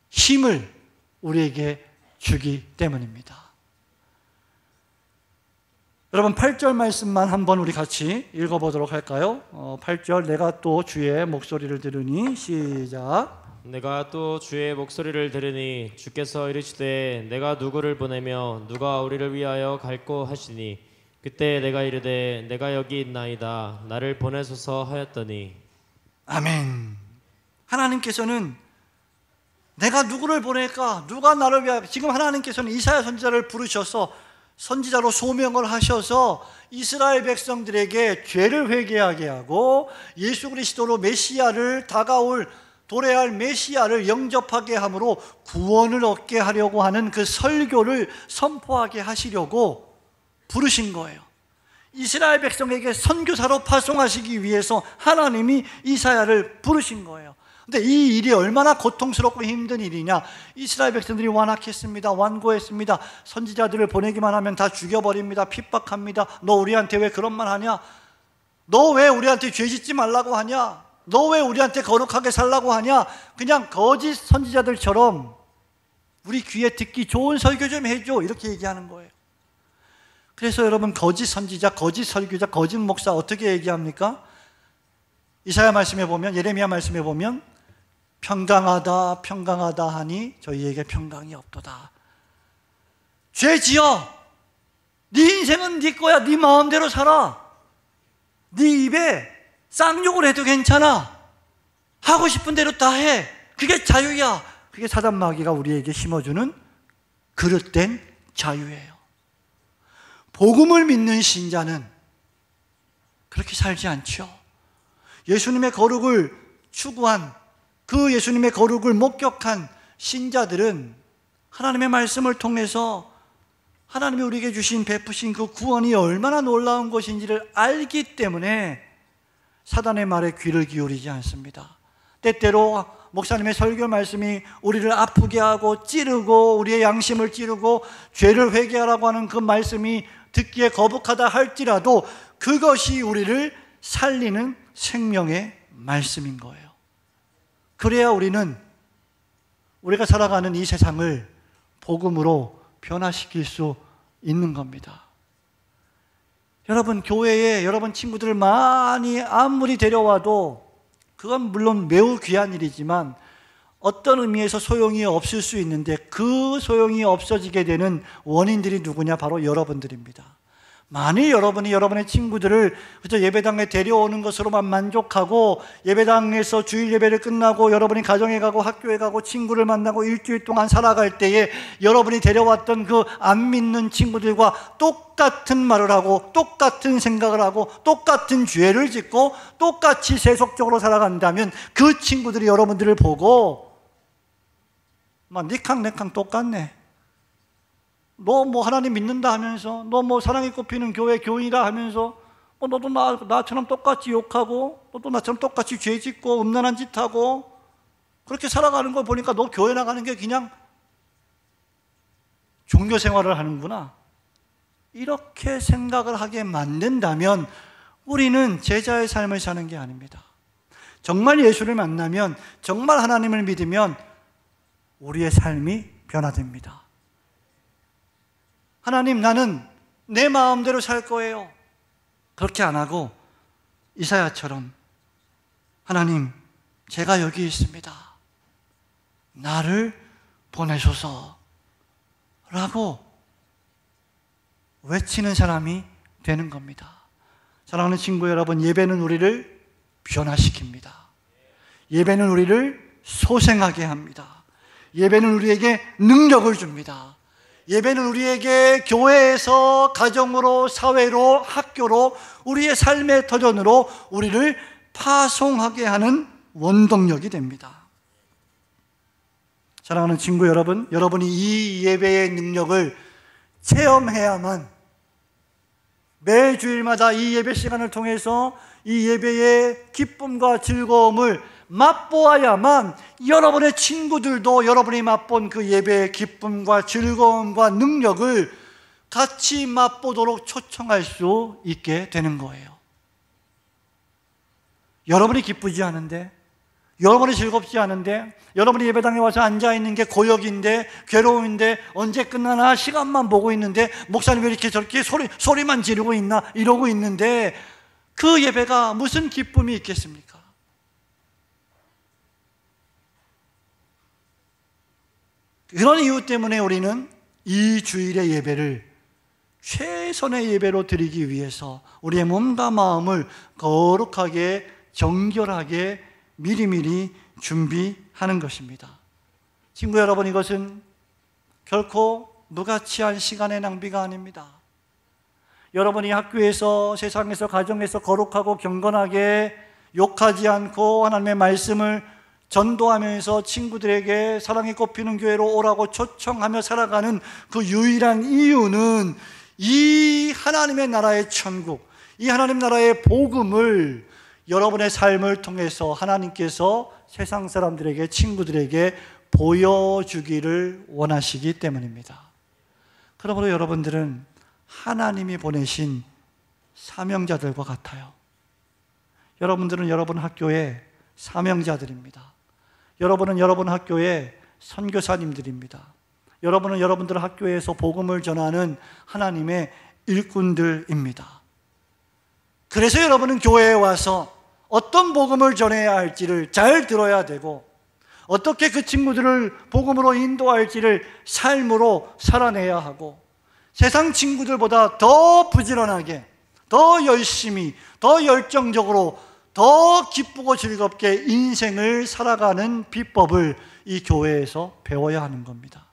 힘을 우리에게 주기 때문입니다. 여러분 8절 말씀만 한번 우리 같이 읽어보도록 할까요? 8절 내가 또 주의 목소리를 들으니 시작. 내가 또 주의 목소리를 들으니 주께서 이르시되 내가 누구를 보내며 누가 우리를 위하여 갈꼬 하시니 그때 내가 이르되 내가 여기 있나이다 나를 보내소서 하였더니. 아멘. 하나님께서는 내가 누구를 보낼까? 누가 나를 위하여? 지금 하나님께서는 이사야 선지자를 부르셔서 선지자로 소명을 하셔서 이스라엘 백성들에게 죄를 회개하게 하고 예수 그리스도로 메시아를 다가올 도래할 메시아를 영접하게 함으로 구원을 얻게 하려고 하는 그 설교를 선포하게 하시려고 부르신 거예요. 이스라엘 백성에게 선교사로 파송하시기 위해서 하나님이 이사야를 부르신 거예요. 근데 이 일이 얼마나 고통스럽고 힘든 일이냐. 이스라엘 백성들이 완악했습니다. 완고했습니다. 선지자들을 보내기만 하면 다 죽여버립니다. 핍박합니다. 너 우리한테 왜 그런 말 하냐? 너 왜 우리한테 죄 짓지 말라고 하냐? 너 왜 우리한테 거룩하게 살라고 하냐? 그냥 거짓 선지자들처럼 우리 귀에 듣기 좋은 설교 좀 해줘, 이렇게 얘기하는 거예요. 그래서 여러분, 거짓 선지자, 거짓 설교자, 거짓 목사 어떻게 얘기합니까? 이사야 말씀에 보면, 예레미야 말씀에 보면 평강하다 평강하다 하니 저희에게 평강이 없도다. 죄 지어. 네 인생은 네 거야. 네 마음대로 살아. 네 입에 쌍욕을 해도 괜찮아. 하고 싶은 대로 다 해. 그게 자유야. 그게 사단 마귀가 우리에게 심어주는 그릇된 자유예요. 복음을 믿는 신자는 그렇게 살지 않죠. 예수님의 거룩을 추구한, 그 예수님의 거룩을 목격한 신자들은 하나님의 말씀을 통해서 하나님이 우리에게 주신 베푸신 그 구원이 얼마나 놀라운 것인지를 알기 때문에 사단의 말에 귀를 기울이지 않습니다. 때때로 목사님의 설교 말씀이 우리를 아프게 하고 찌르고 우리의 양심을 찌르고 죄를 회개하라고 하는 그 말씀이 듣기에 거북하다 할지라도 그것이 우리를 살리는 생명의 말씀인 거예요. 그래야 우리는 우리가 살아가는 이 세상을 복음으로 변화시킬 수 있는 겁니다. 여러분, 교회에 여러분 친구들을 많이 아무리 데려와도 그건 물론 매우 귀한 일이지만 어떤 의미에서 소용이 없을 수 있는데 그 소용이 없어지게 되는 원인들이 누구냐? 바로 여러분들입니다. 만일 여러분이 여러분의 친구들을 그저 예배당에 데려오는 것으로만 만족하고 예배당에서 주일 예배를 끝나고 여러분이 가정에 가고 학교에 가고 친구를 만나고 일주일 동안 살아갈 때에 여러분이 데려왔던 그 안 믿는 친구들과 똑같은 말을 하고 똑같은 생각을 하고 똑같은 죄를 짓고 똑같이 세속적으로 살아간다면 그 친구들이 여러분들을 보고 막 니캉내캉 똑같네. 너 뭐 하나님 믿는다 하면서, 너 뭐 사랑이 꼽히는 교회 교인이라 하면서 너도 나처럼 똑같이 욕하고 너도 나처럼 똑같이 죄 짓고 음란한 짓 하고 그렇게 살아가는 걸 보니까 너 교회 나가는 게 그냥 종교 생활을 하는구나, 이렇게 생각을 하게 만든다면 우리는 제자의 삶을 사는 게 아닙니다. 정말 예수를 만나면, 정말 하나님을 믿으면 우리의 삶이 변화됩니다. 하나님, 나는 내 마음대로 살 거예요. 그렇게 안 하고 이사야처럼 하나님, 제가 여기 있습니다. 나를 보내소서 라고 외치는 사람이 되는 겁니다. 사랑하는 친구 여러분, 예배는 우리를 변화시킵니다. 예배는 우리를 소생하게 합니다. 예배는 우리에게 능력을 줍니다. 예배는 우리에게 교회에서, 가정으로, 사회로, 학교로, 우리의 삶의 터전으로 우리를 파송하게 하는 원동력이 됩니다. 사랑하는 친구 여러분, 여러분이 이 예배의 능력을 체험해야만, 매주일마다 이 예배 시간을 통해서 이 예배의 기쁨과 즐거움을 맛보아야만 여러분의 친구들도 여러분이 맛본 그 예배의 기쁨과 즐거움과 능력을 같이 맛보도록 초청할 수 있게 되는 거예요. 여러분이 기쁘지 않은데, 여러분이 즐겁지 않은데, 여러분이 예배당에 와서 앉아있는 게 고역인데, 괴로움인데, 언제 끝나나 시간만 보고 있는데, 목사님 왜 이렇게 저렇게 소리만 지르고 있나 이러고 있는데, 그 예배가 무슨 기쁨이 있겠습니까? 그런 이유 때문에 우리는 이 주일의 예배를 최선의 예배로 드리기 위해서 우리의 몸과 마음을 거룩하게, 정결하게 미리미리 준비하는 것입니다. 친구 여러분, 이것은 결코 무가치한 시간의 낭비가 아닙니다. 여러분이 학교에서, 세상에서, 가정에서 거룩하고 경건하게 욕하지 않고 하나님의 말씀을 전도하면서 친구들에게 사랑이 꽃피는 교회로 오라고 초청하며 살아가는 그 유일한 이유는 이 하나님의 나라의 천국, 이 하나님 나라의 복음을 여러분의 삶을 통해서 하나님께서 세상 사람들에게, 친구들에게 보여주기를 원하시기 때문입니다. 그러므로 여러분들은 하나님이 보내신 사명자들과 같아요. 여러분들은 여러분 학교의 사명자들입니다. 여러분은 여러분 학교의 선교사님들입니다. 여러분은 여러분들 학교에서 복음을 전하는 하나님의 일꾼들입니다. 그래서 여러분은 교회에 와서 어떤 복음을 전해야 할지를 잘 들어야 되고, 어떻게 그 친구들을 복음으로 인도할지를 삶으로 살아내야 하고, 세상 친구들보다 더 부지런하게, 더 열심히, 더 열정적으로, 더 기쁘고 즐겁게 인생을 살아가는 비법을 이 교회에서 배워야 하는 겁니다.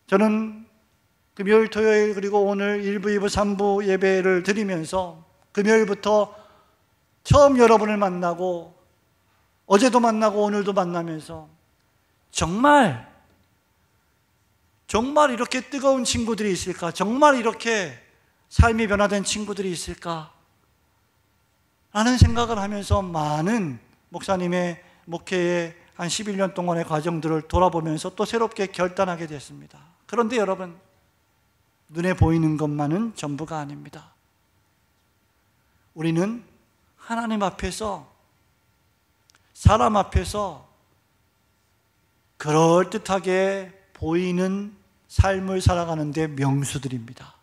저는 금요일, 토요일, 그리고 오늘 1부, 2부, 3부 예배를 드리면서 금요일부터 처음 여러분을 만나고 어제도 만나고 오늘도 만나면서 정말 이렇게 뜨거운 친구들이 있을까? 정말 이렇게 삶이 변화된 친구들이 있을까? 라는 생각을 하면서 많은 목사님의 목회의 한 11년 동안의 과정들을 돌아보면서 또 새롭게 결단하게 됐습니다. 그런데 여러분, 눈에 보이는 것만은 전부가 아닙니다. 우리는 하나님 앞에서, 사람 앞에서 그럴듯하게 보이는 삶을 살아가는데 명수들입니다.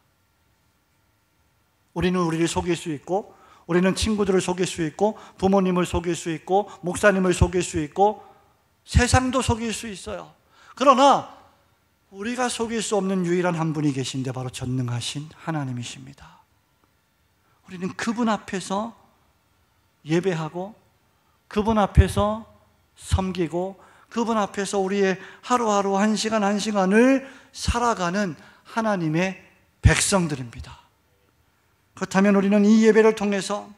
우리는 우리를 속일 수 있고, 우리는 친구들을 속일 수 있고, 부모님을 속일 수 있고, 목사님을 속일 수 있고, 세상도 속일 수 있어요. 그러나 우리가 속일 수 없는 유일한 한 분이 계신데 바로 전능하신 하나님이십니다. 우리는 그분 앞에서 예배하고, 그분 앞에서 섬기고, 그분 앞에서 우리의 하루하루, 한 시간 한 시간을 살아가는 하나님의 백성들입니다. 그렇다면 우리는 이 예배를 통해서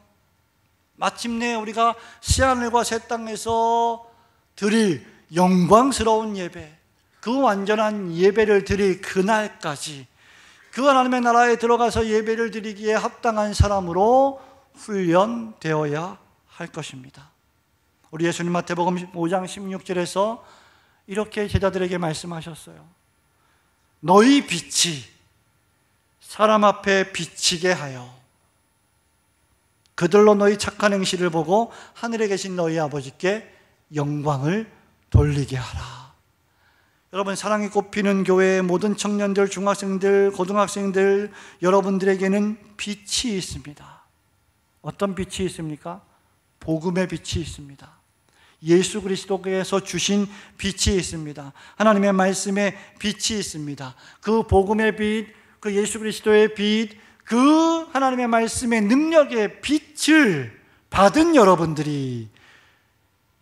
마침내 우리가 새하늘과 새 땅에서 드릴 영광스러운 예배, 그 완전한 예배를 드릴 그날까지 그 하나님의 나라에 들어가서 예배를 드리기에 합당한 사람으로 훈련되어야 할 것입니다. 우리 예수님 마태복음 5장 16절에서 이렇게 제자들에게 말씀하셨어요. 너희 빛이 사람 앞에 비치게 하여 그들로 너희 착한 행실을 보고 하늘에 계신 너희 아버지께 영광을 돌리게 하라. 여러분, 사랑이 꽃피는 교회의 모든 청년들, 중학생들, 고등학생들, 여러분들에게는 빛이 있습니다. 어떤 빛이 있습니까? 복음의 빛이 있습니다. 예수 그리스도께서 주신 빛이 있습니다. 하나님의 말씀의 빛이 있습니다. 그 복음의 빛, 그 예수 그리스도의 빛, 그 하나님의 말씀의 능력의 빛을 받은 여러분들이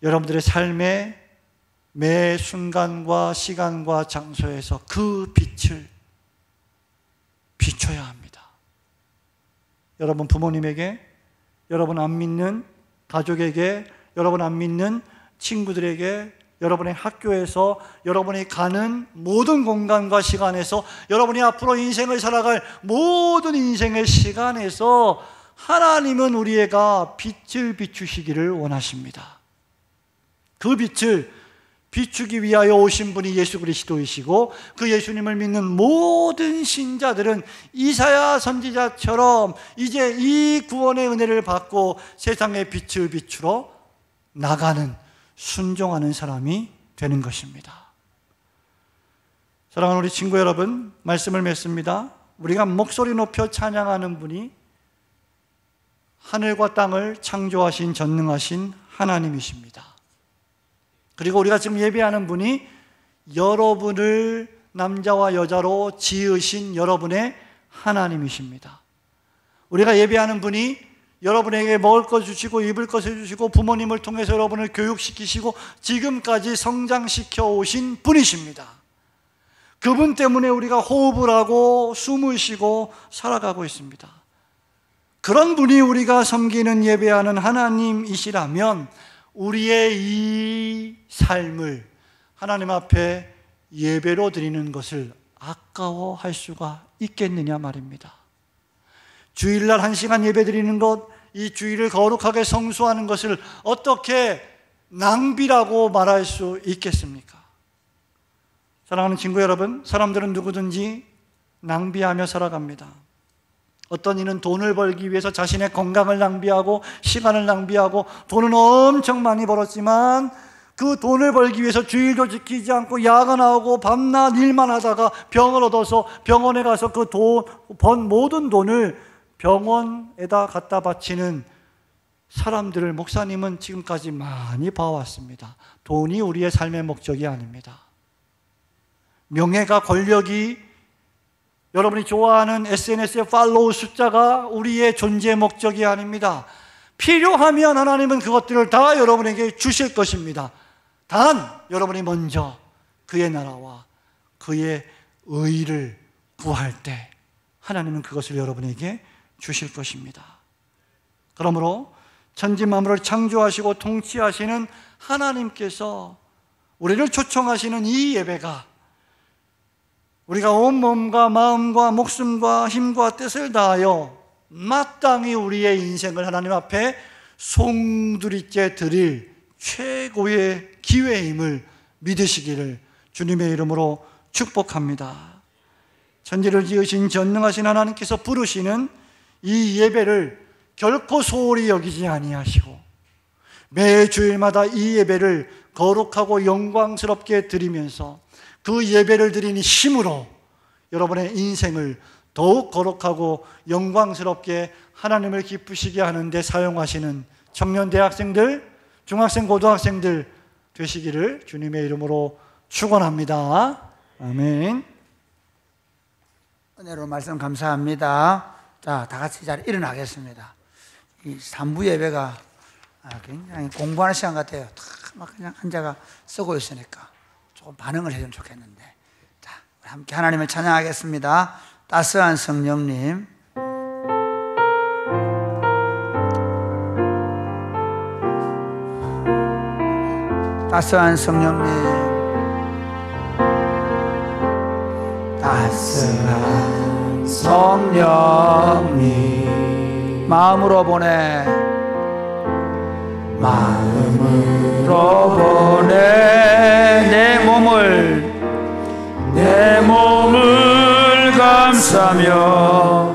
여러분들의 삶의 매 순간과 시간과 장소에서 그 빛을 비춰야 합니다. 여러분 부모님에게, 여러분 안 믿는 가족에게, 여러분 안 믿는 친구들에게, 여러분의 학교에서, 여러분이 가는 모든 공간과 시간에서, 여러분이 앞으로 인생을 살아갈 모든 인생의 시간에서 하나님은 우리가 빛을 비추시기를 원하십니다. 그 빛을 비추기 위하여 오신 분이 예수 그리스도이시고, 그 예수님을 믿는 모든 신자들은 이사야 선지자처럼 이제 이 구원의 은혜를 받고 세상의 빛을 비추러 나가는, 순종하는 사람이 되는 것입니다. 사랑하는 우리 친구 여러분, 말씀을 맺습니다. 우리가 목소리 높여 찬양하는 분이 하늘과 땅을 창조하신 전능하신 하나님이십니다. 그리고 우리가 지금 예배하는 분이 여러분을 남자와 여자로 지으신 여러분의 하나님이십니다. 우리가 예배하는 분이 여러분에게 먹을 것 주시고 입을 것을 주시고 부모님을 통해서 여러분을 교육시키시고 지금까지 성장시켜 오신 분이십니다. 그분 때문에 우리가 호흡을 하고 숨을 쉬고 살아가고 있습니다. 그런 분이 우리가 섬기는 예배하는 하나님이시라면 우리의 이 삶을 하나님 앞에 예배로 드리는 것을 아까워할 수가 있겠느냐 말입니다. 주일날 1시간 예배 드리는 것, 이 주일을 거룩하게 성수하는 것을 어떻게 낭비라고 말할 수 있겠습니까? 사랑하는 친구 여러분, 사람들은 누구든지 낭비하며 살아갑니다. 어떤 이는 돈을 벌기 위해서 자신의 건강을 낭비하고 시간을 낭비하고 돈은 엄청 많이 벌었지만 그 돈을 벌기 위해서 주일도 지키지 않고 야간하고 밤낮 일만 하다가 병을 얻어서 병원에 가서 그 번 모든 돈을 병원에다 갖다 바치는 사람들을 목사님은 지금까지 많이 봐왔습니다. 돈이 우리의 삶의 목적이 아닙니다. 명예가, 권력이, 여러분이 좋아하는 SNS의 팔로우 숫자가 우리의 존재의 목적이 아닙니다. 필요하면 하나님은 그것들을 다 여러분에게 주실 것입니다. 단 여러분이 먼저 그의 나라와 그의 의를 구할 때 하나님은 그것을 여러분에게 주실 것입니다. 그러므로 천지 만물을 창조하시고 통치하시는 하나님께서 우리를 초청하시는 이 예배가 우리가 온 몸과 마음과 목숨과 힘과 뜻을 다하여 마땅히 우리의 인생을 하나님 앞에 송두리째 드릴 최고의 기회임을 믿으시기를 주님의 이름으로 축복합니다. 천지를 지으신 전능하신 하나님께서 부르시는 이 예배를 결코 소홀히 여기지 아니하시고 매 주일마다 이 예배를 거룩하고 영광스럽게 드리면서 그 예배를 드리는 힘으로 여러분의 인생을 더욱 거룩하고 영광스럽게 하나님을 기쁘시게 하는 데 사용하시는 청년 대학생들, 중학생, 고등학생들 되시기를 주님의 이름으로 축원합니다. 아멘. 은혜로 말씀 감사합니다. 자, 다 같이 자리에 일어나겠습니다. 이 3부 예배가 굉장히 공부하는 시간 같아요. 막 그냥 앉아가 쓰고 있으니까 조금 반응을 해주면 좋겠는데. 자, 우리 함께 하나님을 찬양하겠습니다. 따스한 성령님. 따스한 성령님. 따스한 성령님. 마음으로 보내. 마음으로 보내. 내 몸을 감싸며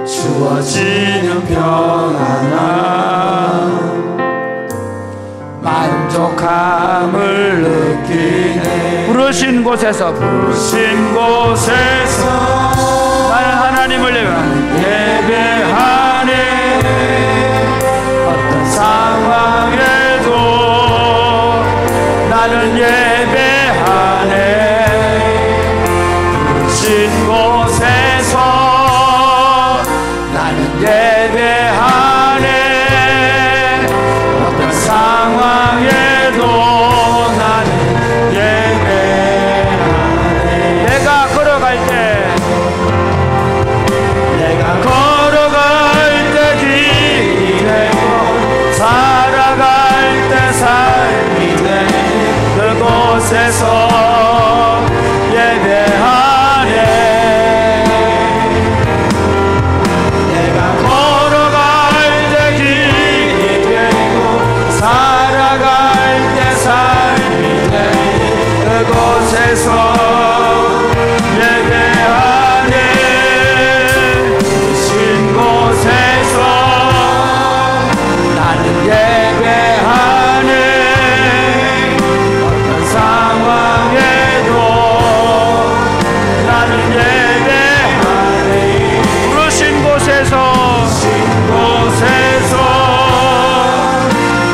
주어지는 평안함 만족함을 느끼네. 부르신 곳에서 나는 하나님을 예배하네. 어떤 상황에도 나는 예배하네. 부르신 곳에서 나는 예배하네. 어떤 상황에도 나는 예배하네. 내가 걸어갈 때 길이 되고 살아갈 때 삶이 되고 그곳에서 예배하네. 내가 걸어갈 때 길이 되고 살아갈 때 삶이 되고 곳에서 예배하네. 신 곳에서 나는 예배하네. 어떤 상황에도 나는 예배하네. 부르신 곳에서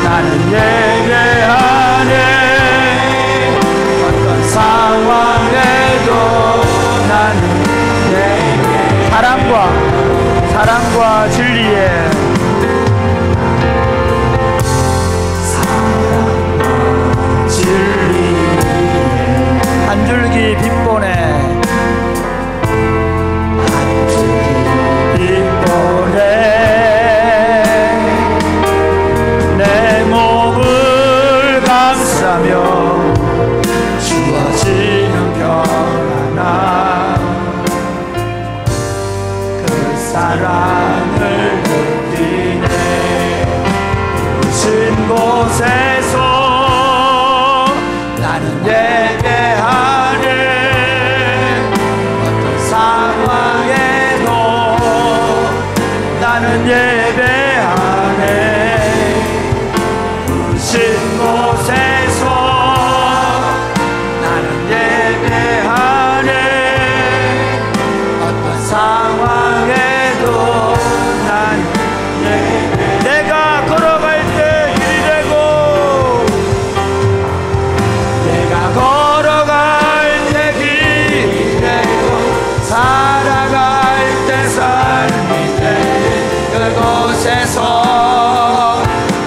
나는 예배하네. 어떤 상황에도 나는 예배하네. 사랑과 진리에 한 줄기 빛보네. 내 몸을 감싸며 주어지는 평안함, 그 사랑을 느끼네. 부르신 곳에서 나는 예배하네. 어떤 상황에도 나는 예배하네. 부르신 곳에서 나는 예배하네. 어떤 상황에도 난 예배하네. 내가 걸어갈 때 길이 되고, 내가 걸어갈 때 길이 되고, 살아갈 때 삶이 돼. 그곳에서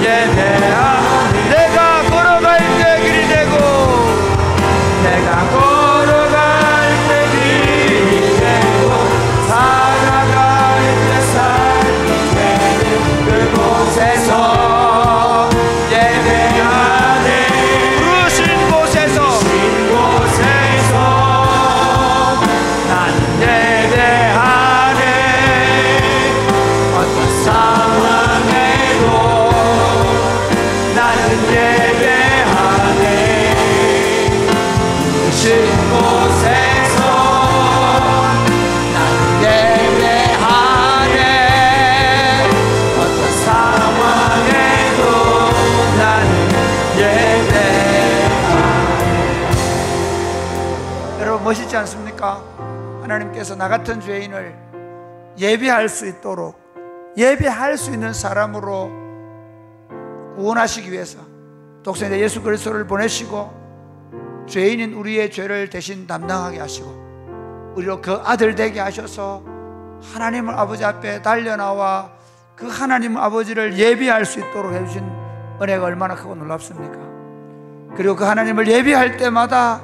예배하네. 내가 걸어갈 때 길이 되고, 내가 걸어갈 때 길이 되고, 살아갈 때 삶이 돼. 그곳에서 예배하네. 부르신 곳에서 나는 예배하네. 어떤 상황에도 나는 예배하네. 부르신 곳에서 나는 예배하네. 어떤 상황에도 나는 예배하네. 여러분 멋있지 않습니까? 하나님께서 나 같은 죄인을 예배할 수 있도록, 예배할 수 있는 사람으로 구원하시기 위해서 독생자 예수 그리스도를 보내시고 죄인인 우리의 죄를 대신 담당하게 하시고 우리로 그 아들 되게 하셔서 하나님 아버지 앞에 달려나와 그 하나님 아버지를 예배할 수 있도록 해주신 은혜가 얼마나 크고 놀랍습니까? 그리고 그 하나님을 예배할 때마다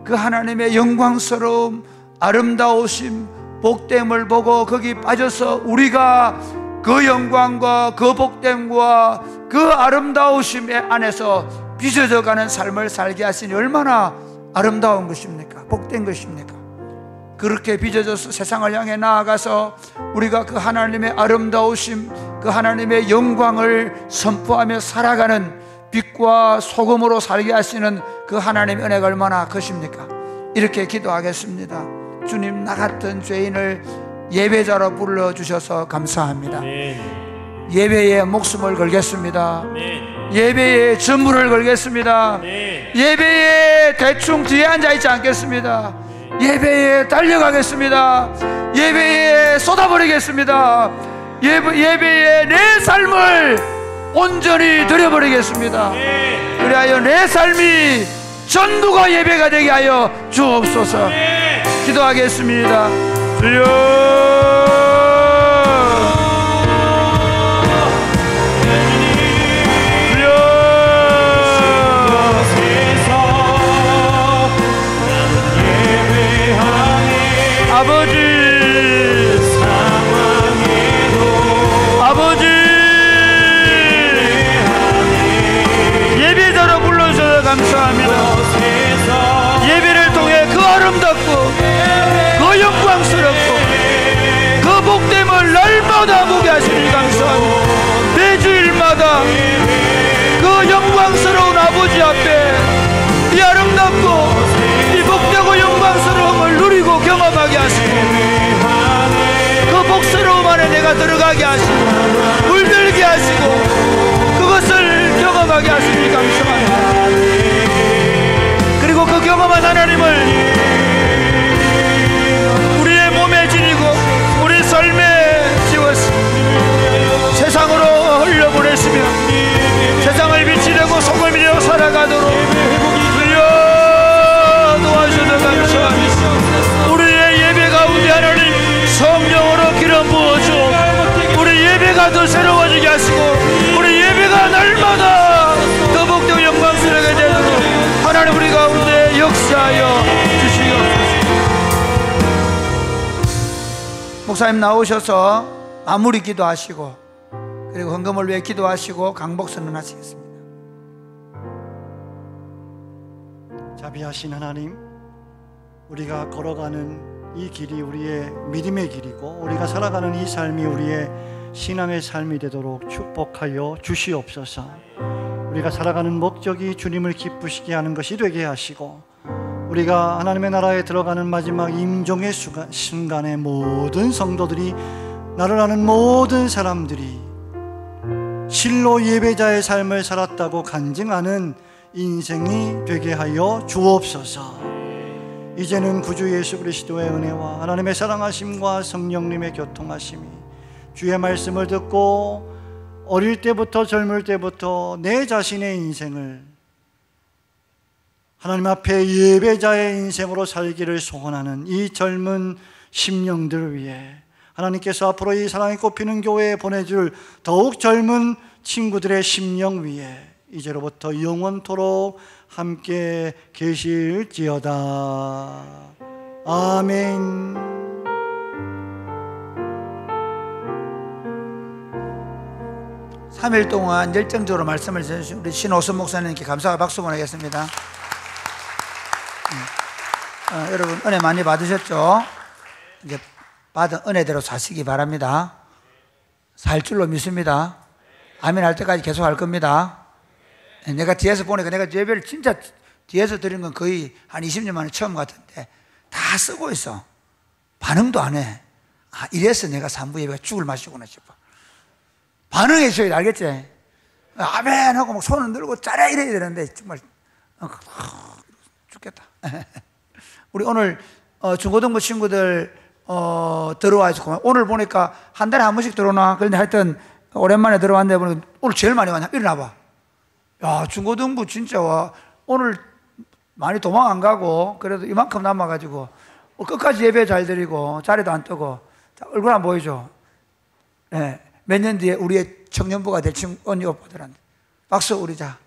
그 하나님의 영광스러움, 아름다우심, 복됨을 보고 거기 빠져서 우리가 그 영광과 그 복됨과 그 아름다우심 안에서 빚어져가는 삶을 살게 하시니 얼마나 아름다운 것입니까? 복된 것입니까? 그렇게 빚어져서 세상을 향해 나아가서 우리가 그 하나님의 아름다우심, 그 하나님의 영광을 선포하며 살아가는 빛과 소금으로 살게 하시는 그 하나님의 은혜가 얼마나 크십니까? 이렇게 기도하겠습니다. 주님, 나 같은 죄인을 예배자로 불러주셔서 감사합니다. 예배에 목숨을 걸겠습니다. 예배에 전부를 걸겠습니다. 예배에 대충 뒤에 앉아있지 않겠습니다. 예배에 달려가겠습니다. 예배에 쏟아버리겠습니다. 예배에 내 삶을 온전히 드려버리겠습니다. 그리하여 내 삶이 전부가 예배가 되게 하여 주옵소서. 기도하겠습니다. 주여, 아버지, 예배자로 불러주셔서 감사합니다. 예배를 통해 그 아름답고 그 영광스럽고 그 복됨을 날마다 보게 하시니 감사합니다. 매주일마다 그 영광스러운 아버지 앞에 이 아름답고 이 경험하게 하시고 물들게 하시고 그것을 경험하게 하시니 감사합니다. 그리고 그 경험한 하나님을 우리의 몸에 지니고 우리 삶에 지워서 세상으로 흘려보내시며 세상을 빛이 되고 소금이 되어 살아가도록 주여 도와주셔서 감사합니다. 우리의 예배 가운데 하나님 성령으로 기름 부어주어 우리 예배가 더 새로워지게 하시고 우리 예배가 날마다 더 복되고 영광스럽게 되도록 하나님 우리 가운데 역사하여 주시옵소서. 목사님 나오셔서 마무리 기도하시고 그리고 헌금을 위해 기도하시고 강복 선언하시겠습니다. 자비하신 하나님, 우리가 걸어가는 이 길이 우리의 믿음의 길이고 우리가 살아가는 이 삶이 우리의 신앙의 삶이 되도록 축복하여 주시옵소서. 우리가 살아가는 목적이 주님을 기쁘시게 하는 것이 되게 하시고 우리가 하나님의 나라에 들어가는 마지막 임종의 순간에 모든 성도들이 나를 아는 모든 사람들이 실로 예배자의 삶을 살았다고 간증하는 인생이 되게 하여 주옵소서. 이제는 구주 예수 그리스도의 은혜와 하나님의 사랑하심과 성령님의 교통하심이 주의 말씀을 듣고 어릴 때부터 젊을 때부터 내 자신의 인생을 하나님 앞에 예배자의 인생으로 살기를 소원하는 이 젊은 심령들을 위해 하나님께서 앞으로 이 사랑이 꽃피는 교회에 보내줄 더욱 젊은 친구들의 심령 위에 이제로부터 영원토록 함께 계실지어다. 아멘. 삼 일 동안 열정적으로 말씀을 전해주신 우리 신오선 목사님께 감사와 박수 보내겠습니다. 여러분 은혜 많이 받으셨죠? 이제 받은 은혜대로 사시기 바랍니다. 살 줄로 믿습니다. 아멘 할 때까지 계속 할 겁니다. 내가 뒤에서 보니까 내가 예배를 진짜 뒤에서 드린 건 거의 한 20년 만에 처음 같은데 다 쓰고 있어. 반응도 안 해. 아, 이래서 내가 3부 예배가 죽을 맛이구나 싶어. 반응해 줘야 알겠지? 아멘 하고 막 손을 들고 짜라 이래야 되는데 정말 죽겠다. 우리 오늘 중고등부 친구들 들어와서 오늘 보니까 한 달에 한 번씩 들어오나. 그런데 하여튼 오랜만에 들어왔는데 보니까 오늘 제일 많이 왔냐. 일어나봐. 야, 중고등부 진짜 와. 오늘 많이 도망 안 가고 그래도 이만큼 남아가지고 끝까지 예배 잘 드리고 자리도 안 뜨고. 자, 얼굴 한번 보여줘. 네, 몇 년 뒤에 우리의 청년부가 될 친구 언니 오빠들한테 박수. 우리 자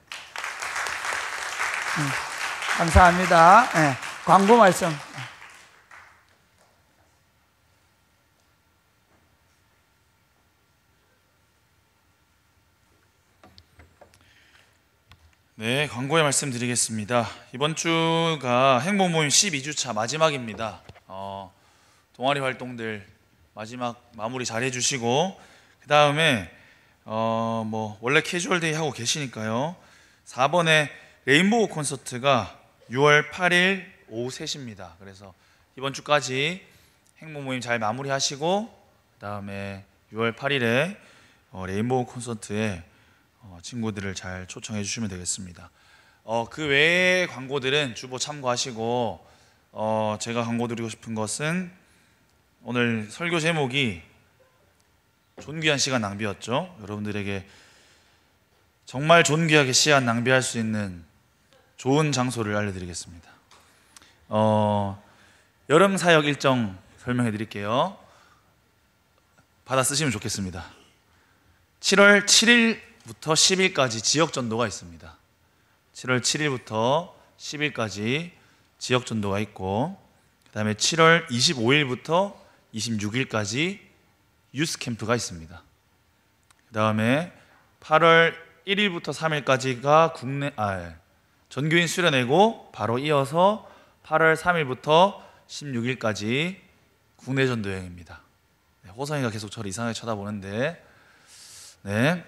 감사합니다. 네, 광고 말씀. 네, 광고의 말씀 드리겠습니다. 이번 주가 행복모임 12주차 마지막입니다. 동아리 활동들 마지막 마무리 잘 해주시고 그 다음에 원래 캐주얼데이 하고 계시니까요. 4번에 레인보우 콘서트가 6월 8일 오후 3시입니다. 그래서 이번 주까지 행복모임 잘 마무리하시고 그 다음에 6월 8일에 레인보우 콘서트에 친구들을 잘 초청해 주시면 되겠습니다. 그 외의 광고들은 주보 참고하시고 제가 광고 드리고 싶은 것은 오늘 설교 제목이 존귀한 시간 낭비였죠. 여러분들에게 정말 존귀하게 시간 낭비할 수 있는 좋은 장소를 알려드리겠습니다. 여름 사역 일정 설명해 드릴게요. 받아 쓰시면 좋겠습니다. 7월 7일부터 10일까지 지역 전도가 있습니다. 7월 7일부터 10일까지 지역 전도가 있고, 그 다음에 7월 25일부터 26일까지 유스 캠프가 있습니다. 그 다음에 8월 1일부터 3일까지가 전교인 수련회고, 바로 이어서 8월 3일부터 16일까지 국내 전도 여행입니다. 호성이가 계속 저를 이상하게 쳐다보는데, 네,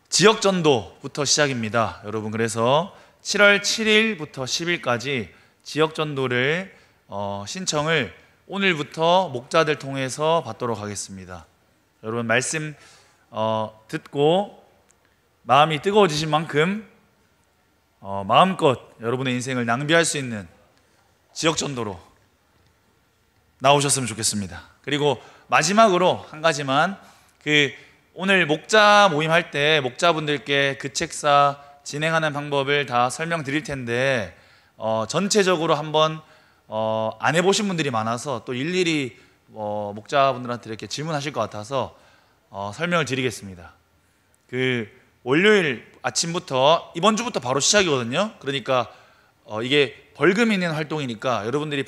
지역 전도부터 시작입니다. 여러분, 그래서 7월 7일부터 10일까지 지역 전도를 신청을 오늘부터 목자들 통해서 받도록 하겠습니다. 여러분 말씀 듣고 마음이 뜨거워지신 만큼 마음껏 여러분의 인생을 낭비할 수 있는 지역전도로 나오셨으면 좋겠습니다. 그리고 마지막으로 한 가지만, 오늘 목자 모임 할 때 목자분들께 그 책사 진행하는 방법을 다 설명드릴 텐데 전체적으로 한번 안 해보신 분들이 많아서 또 일일이 목자분들한테 이렇게 질문하실 것 같아서 설명을 드리겠습니다. 월요일 아침부터 이번 주부터 바로 시작이거든요. 그러니까 이게 벌금 있는 활동이니까 여러분들이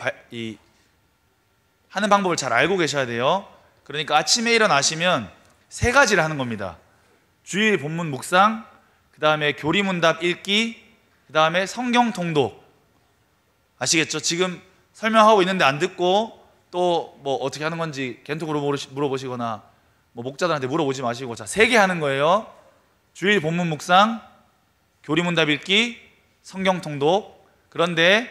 하는 방법을 잘 알고 계셔야 돼요. 그러니까 아침에 일어나시면 세 가지를 하는 겁니다. 주일 본문 묵상, 그 다음에 교리문답 읽기, 그 다음에 성경 통독. 아시겠죠? 지금 설명하고 있는데 안 듣고 또 뭐 어떻게 하는 건지 겐톡으로 물어보시거나 뭐 목자들한테 물어보지 마시고, 자, 3개 하는 거예요. 주일 본문 묵상, 교리문답 읽기, 성경 통독. 그런데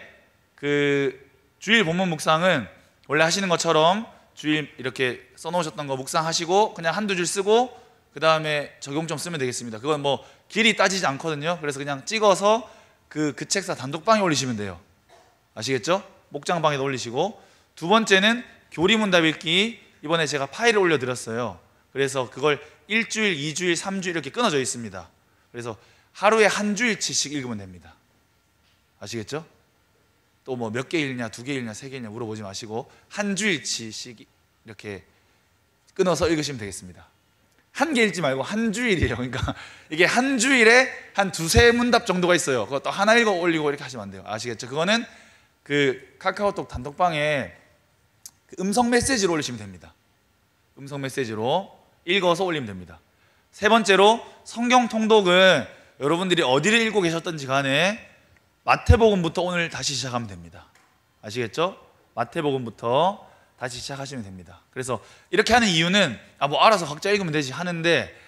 주일 본문 묵상은 원래 하시는 것처럼 주일 이렇게 써놓으셨던 거 묵상하시고 그냥 한두 줄 쓰고 그 다음에 적용점 쓰면 되겠습니다. 그건 뭐 길이 따지지 않거든요. 그래서 그냥 찍어서 그 책사 단독방에 올리시면 돼요. 아시겠죠? 목장방에도 올리시고, 두 번째는 교리문답 읽기. 이번에 제가 파일을 올려드렸어요. 그래서 그걸 1주일, 2주일, 3주일 이렇게 끊어져 있습니다. 그래서 하루에 한 주일치씩 읽으면 됩니다. 아시겠죠? 또 뭐 몇 개 읽냐, 2개 읽냐, 3개 읽냐 물어보지 마시고 한 주일치씩 이렇게 끊어서 읽으시면 되겠습니다. 한 개 읽지 말고 한 주일이에요. 그러니까 이게 한 주일에 한 2-3 문답 정도가 있어요. 그것도 하나 읽어 올리고 이렇게 하시면 안 돼요. 아시겠죠? 그거는 카카오톡 단톡방에 음성 메시지로 올리시면 됩니다. 음성 메시지로 읽어서 올리면 됩니다. 세 번째로 성경 통독은 여러분들이 어디를 읽고 계셨던지 간에 마태복음부터 오늘 다시 시작하면 됩니다. 아시겠죠? 마태복음부터 다시 시작하시면 됩니다. 그래서 이렇게 하는 이유는 뭐 알아서 각자 읽으면 되지 하는데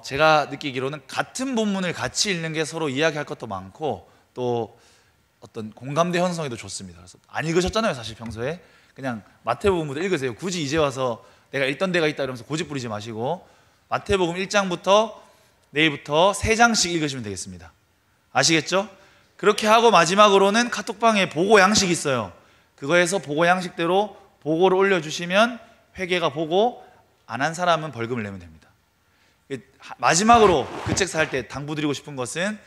제가 느끼기로는 같은 본문을 같이 읽는 게 서로 이야기할 것도 많고 또 어떤 공감대 형성에도 좋습니다. 그래서 안 읽으셨잖아요, 사실 평소에. 그냥 마태복음부터 읽으세요. 굳이 이제 와서 내가 읽던 데가 있다 이러면서 고집 부리지 마시고 마태복음 1장부터 내일부터 3장씩 읽으시면 되겠습니다. 아시겠죠? 그렇게 하고 마지막으로는 카톡방에 보고 양식이 있어요. 그거에서 보고 양식대로 보고를 올려주시면 회계가 보고 안 한 사람은 벌금을 내면 됩니다. 마지막으로 그 책사 할 때 당부드리고 싶은 것은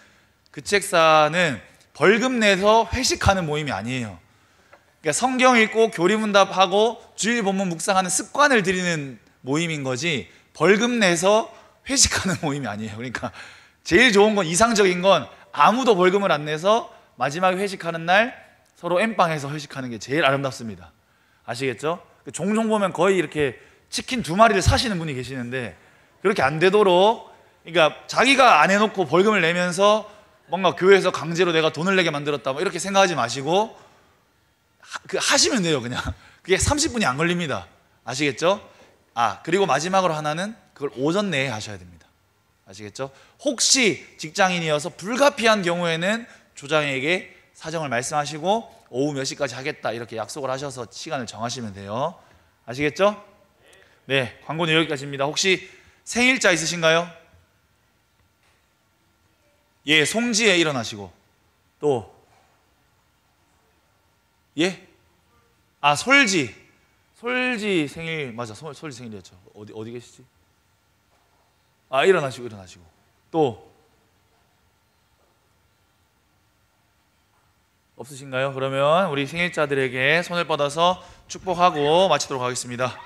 그 책사는 벌금 내서 회식하는 모임이 아니에요. 그러니까 성경 읽고 교리문답하고 주일 본문 묵상하는 습관을 들이는 모임인 거지 벌금 내서 회식하는 모임이 아니에요. 그러니까 제일 좋은 건, 이상적인 건 아무도 벌금을 안 내서 마지막에 회식하는 날 서로 엠빵해서 회식하는 게 제일 아름답습니다. 아시겠죠? 종종 보면 거의 이렇게 치킨 2마리를 사시는 분이 계시는데 그렇게 안 되도록, 그러니까 자기가 안 해놓고 벌금을 내면서 뭔가 교회에서 강제로 내가 돈을 내게 만들었다 뭐 이렇게 생각하지 마시고 하시면 돼요. 그냥 그게 30분이 안 걸립니다. 아시겠죠? 그리고 마지막으로 하나는 그걸 오전 내에 하셔야 됩니다. 아시겠죠? 혹시 직장인이어서 불가피한 경우에는 조장에게 사정을 말씀하시고 오후 몇 시까지 하겠다 이렇게 약속을 하셔서 시간을 정하시면 돼요. 아시겠죠? 네, 광고는 여기까지입니다. 혹시 생일자 있으신가요? 예, 송지에 일어나시고 또 예? 솔지 생일 맞아. 솔지 생일이었죠. 어디 계시지? 일어나시고 또 없으신가요? 그러면 우리 생일자들에게 손을 뻗어서 축복하고 마치도록 하겠습니다.